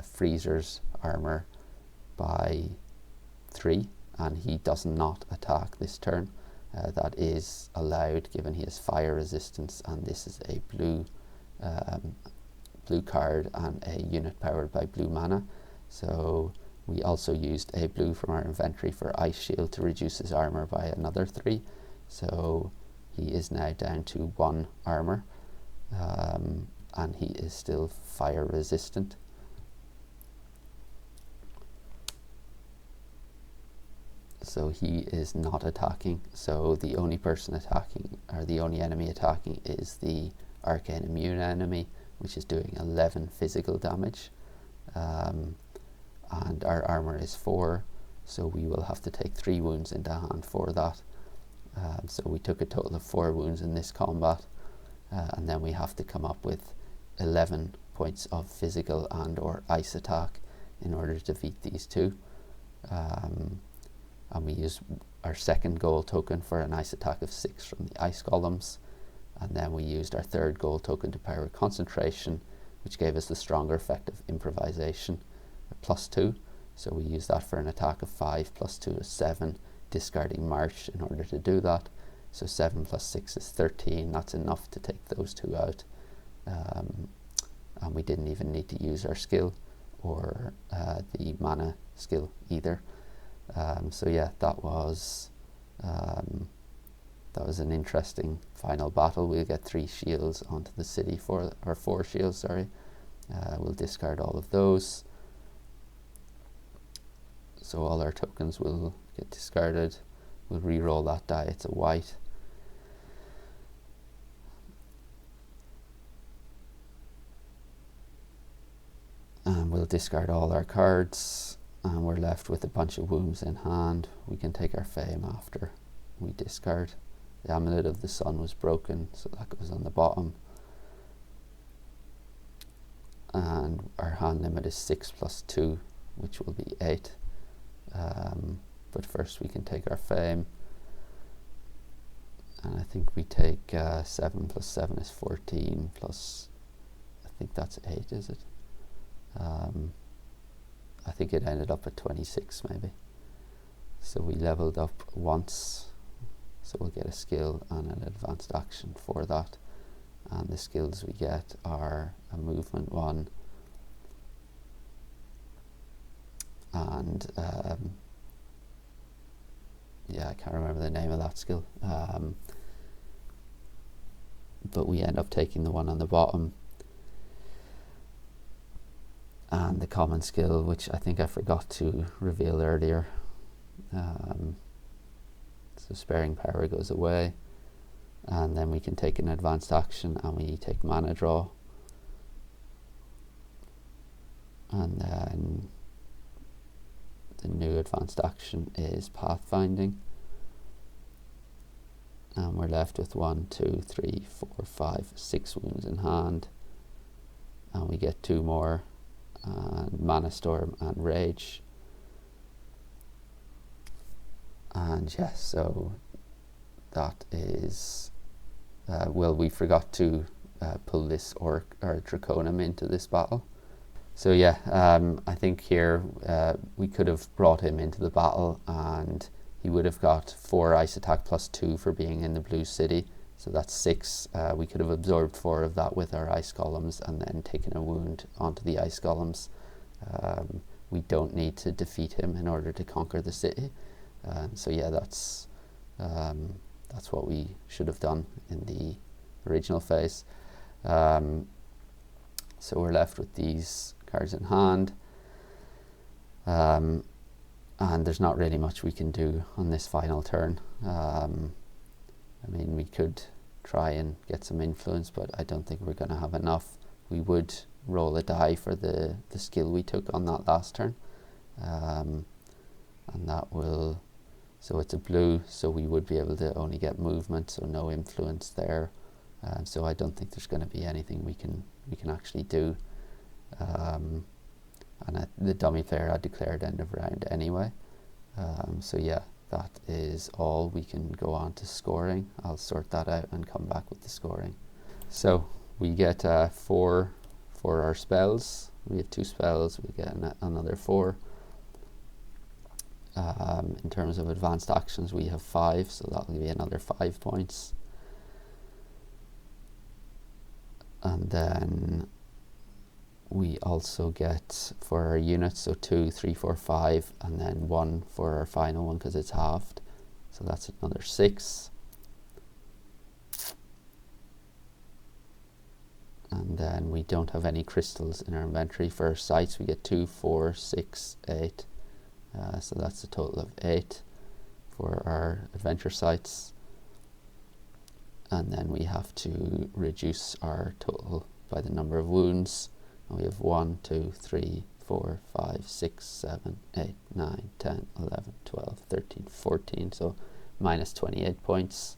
Speaker 1: Freezer's armor by 3, and he does not attack this turn. That is allowed given he has fire resistance, and this is a blue card and a unit powered by blue mana. So we also used a blue from our inventory for Ice Shield to reduce his armor by another 3. So he is now down to 1 armor, and he is still fire resistant. So he is not attacking. So the only person attacking, or the only enemy attacking, is the Arcane Immune enemy, which is doing 11 physical damage. And our armor is 4, so we will have to take 3 wounds into hand for that. So we took a total of 4 wounds in this combat, and then we have to come up with 11 points of physical and or ice attack in order to defeat these 2. And we use our second gold token for an ice attack of 6 from the ice golems, and then we used our third gold token to power concentration, which gave us the stronger effect of improvisation, +2. So we used that for an attack of 5, +2 is 7, discarding March in order to do that. So 7 + 6 is 13. That's enough to take those 2 out, and we didn't even need to use our skill or the mana skill either. So yeah, that was an interesting final battle. We'll get 3 shields onto the city or 4 shields, sorry. We'll discard all of those. So all our tokens will get discarded. We'll re-roll that die, it's a white. And we'll discard all our cards, and we're left with a bunch of wounds in hand. We can take our fame after we discard. The Amulet of the Sun was broken, so that goes on the bottom. And our hand limit is 6 + 2, which will be 8. But first we can take our fame, and I think we take 7 + 7 is 14, plus I think that's 8, is it? I think it ended up at 26 maybe. So we leveled up once, so we'll get a skill and an advanced action for that. And the skills we get are a movement 1 and yeah, I can't remember the name of that skill, but we end up taking the one on the bottom, and the common skill, which I think I forgot to reveal earlier. So Sparing Power goes away, and then we can take an advanced action and we take mana draw, and then the new advanced action is pathfinding, and we're left with 1, 2, 3, 4, 5, 6 wounds in hand, and we get 2 more, and Mana Storm and Rage. And yes, so that is well, we forgot to pull this Orc or Draconum into this battle. So yeah, I think here we could have brought him into the battle, and he would have got 4 ice attack +2 for being in the blue city. So that's 6. We could have absorbed 4 of that with our ice golems and then taken a wound onto the ice golems. We don't need to defeat him in order to conquer the city. So yeah, that's what we should have done in the original phase. So we're left with these cards in hand, and there's not really much we can do on this final turn. I mean, we could try and get some influence, but I don't think we're going to have enough. We would roll a die for the skill we took on that last turn, and that will So it's a blue, so we would be able to only get movement, so no influence there. So I don't think there's going to be anything we can actually do. And the dummy player had declared end of round anyway. So yeah, that is all. We can go on to scoring. I'll sort that out and come back with the scoring. So we get 4 for our spells. We have 2 spells, we get another 4. In terms of advanced actions, we have 5, so that will be another 5 points. And then we also get for our units, so 2, 3, 4, 5, and then 1 for our final one because it's halved. So that's another 6. And then we don't have any crystals in our inventory. For our sites, we get 2, 4, 6, 8. So that's a total of 8 for our adventure sites. And then we have to reduce our total by the number of wounds. And we have 1, 2, 3, 4, 5, 6, 7, 8, 9, 10, 11, 12, 13, 14. So minus 28 points.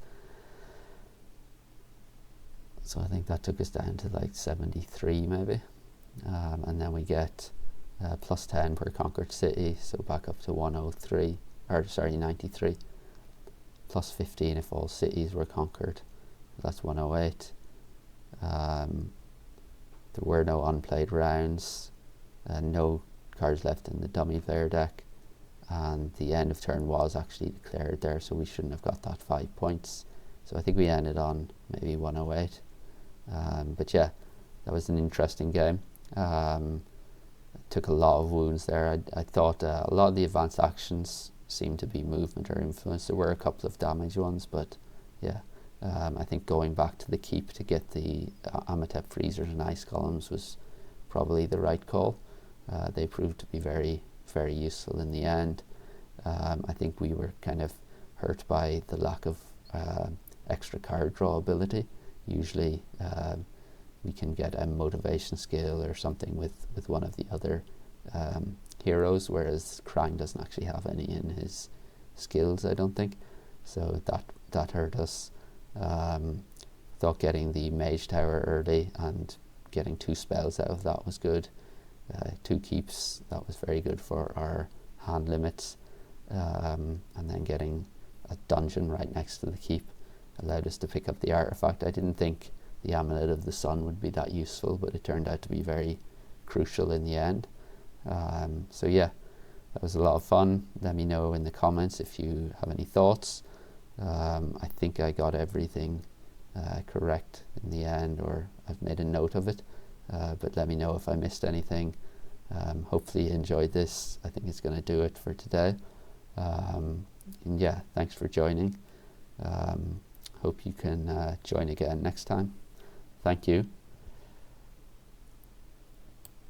Speaker 1: So I think that took us down to like 73 maybe. And then we get plus 10 per conquered city, so back up to 103, or sorry, 93. Plus 15 if all cities were conquered. That's 108. There were no unplayed rounds, no cards left in the dummy player deck, and the end of turn was actually declared there, so we shouldn't have got that 5 points. So I think we ended on maybe 108. But yeah, that was an interesting game. Took a lot of wounds there. I thought a lot of the advanced actions seemed to be movement or influence. There were a couple of damage ones, but yeah, I think going back to the keep to get the Amatep freezers and ice columns was probably the right call. They proved to be very, very useful in the end. I think we were kind of hurt by the lack of extra card draw ability. Usually we can get a motivation skill or something with one of the other heroes, whereas Krang doesn't actually have any in his skills, I don't think. So that hurt us. Thought getting the Mage Tower early and getting 2 spells out of that was good. 2 keeps, that was very good for our hand limits. And then getting a dungeon right next to the keep allowed us to pick up the artifact. I didn't think the Amulet of the Sun would be that useful, but it turned out to be very crucial in the end. So yeah, that was a lot of fun. Let me know in the comments if you have any thoughts. I think I got everything correct in the end, or I've made a note of it, but let me know if I missed anything. Hopefully you enjoyed this. I think it's going to do it for today. And yeah, thanks for joining. Hope you can join again next time. Thank you.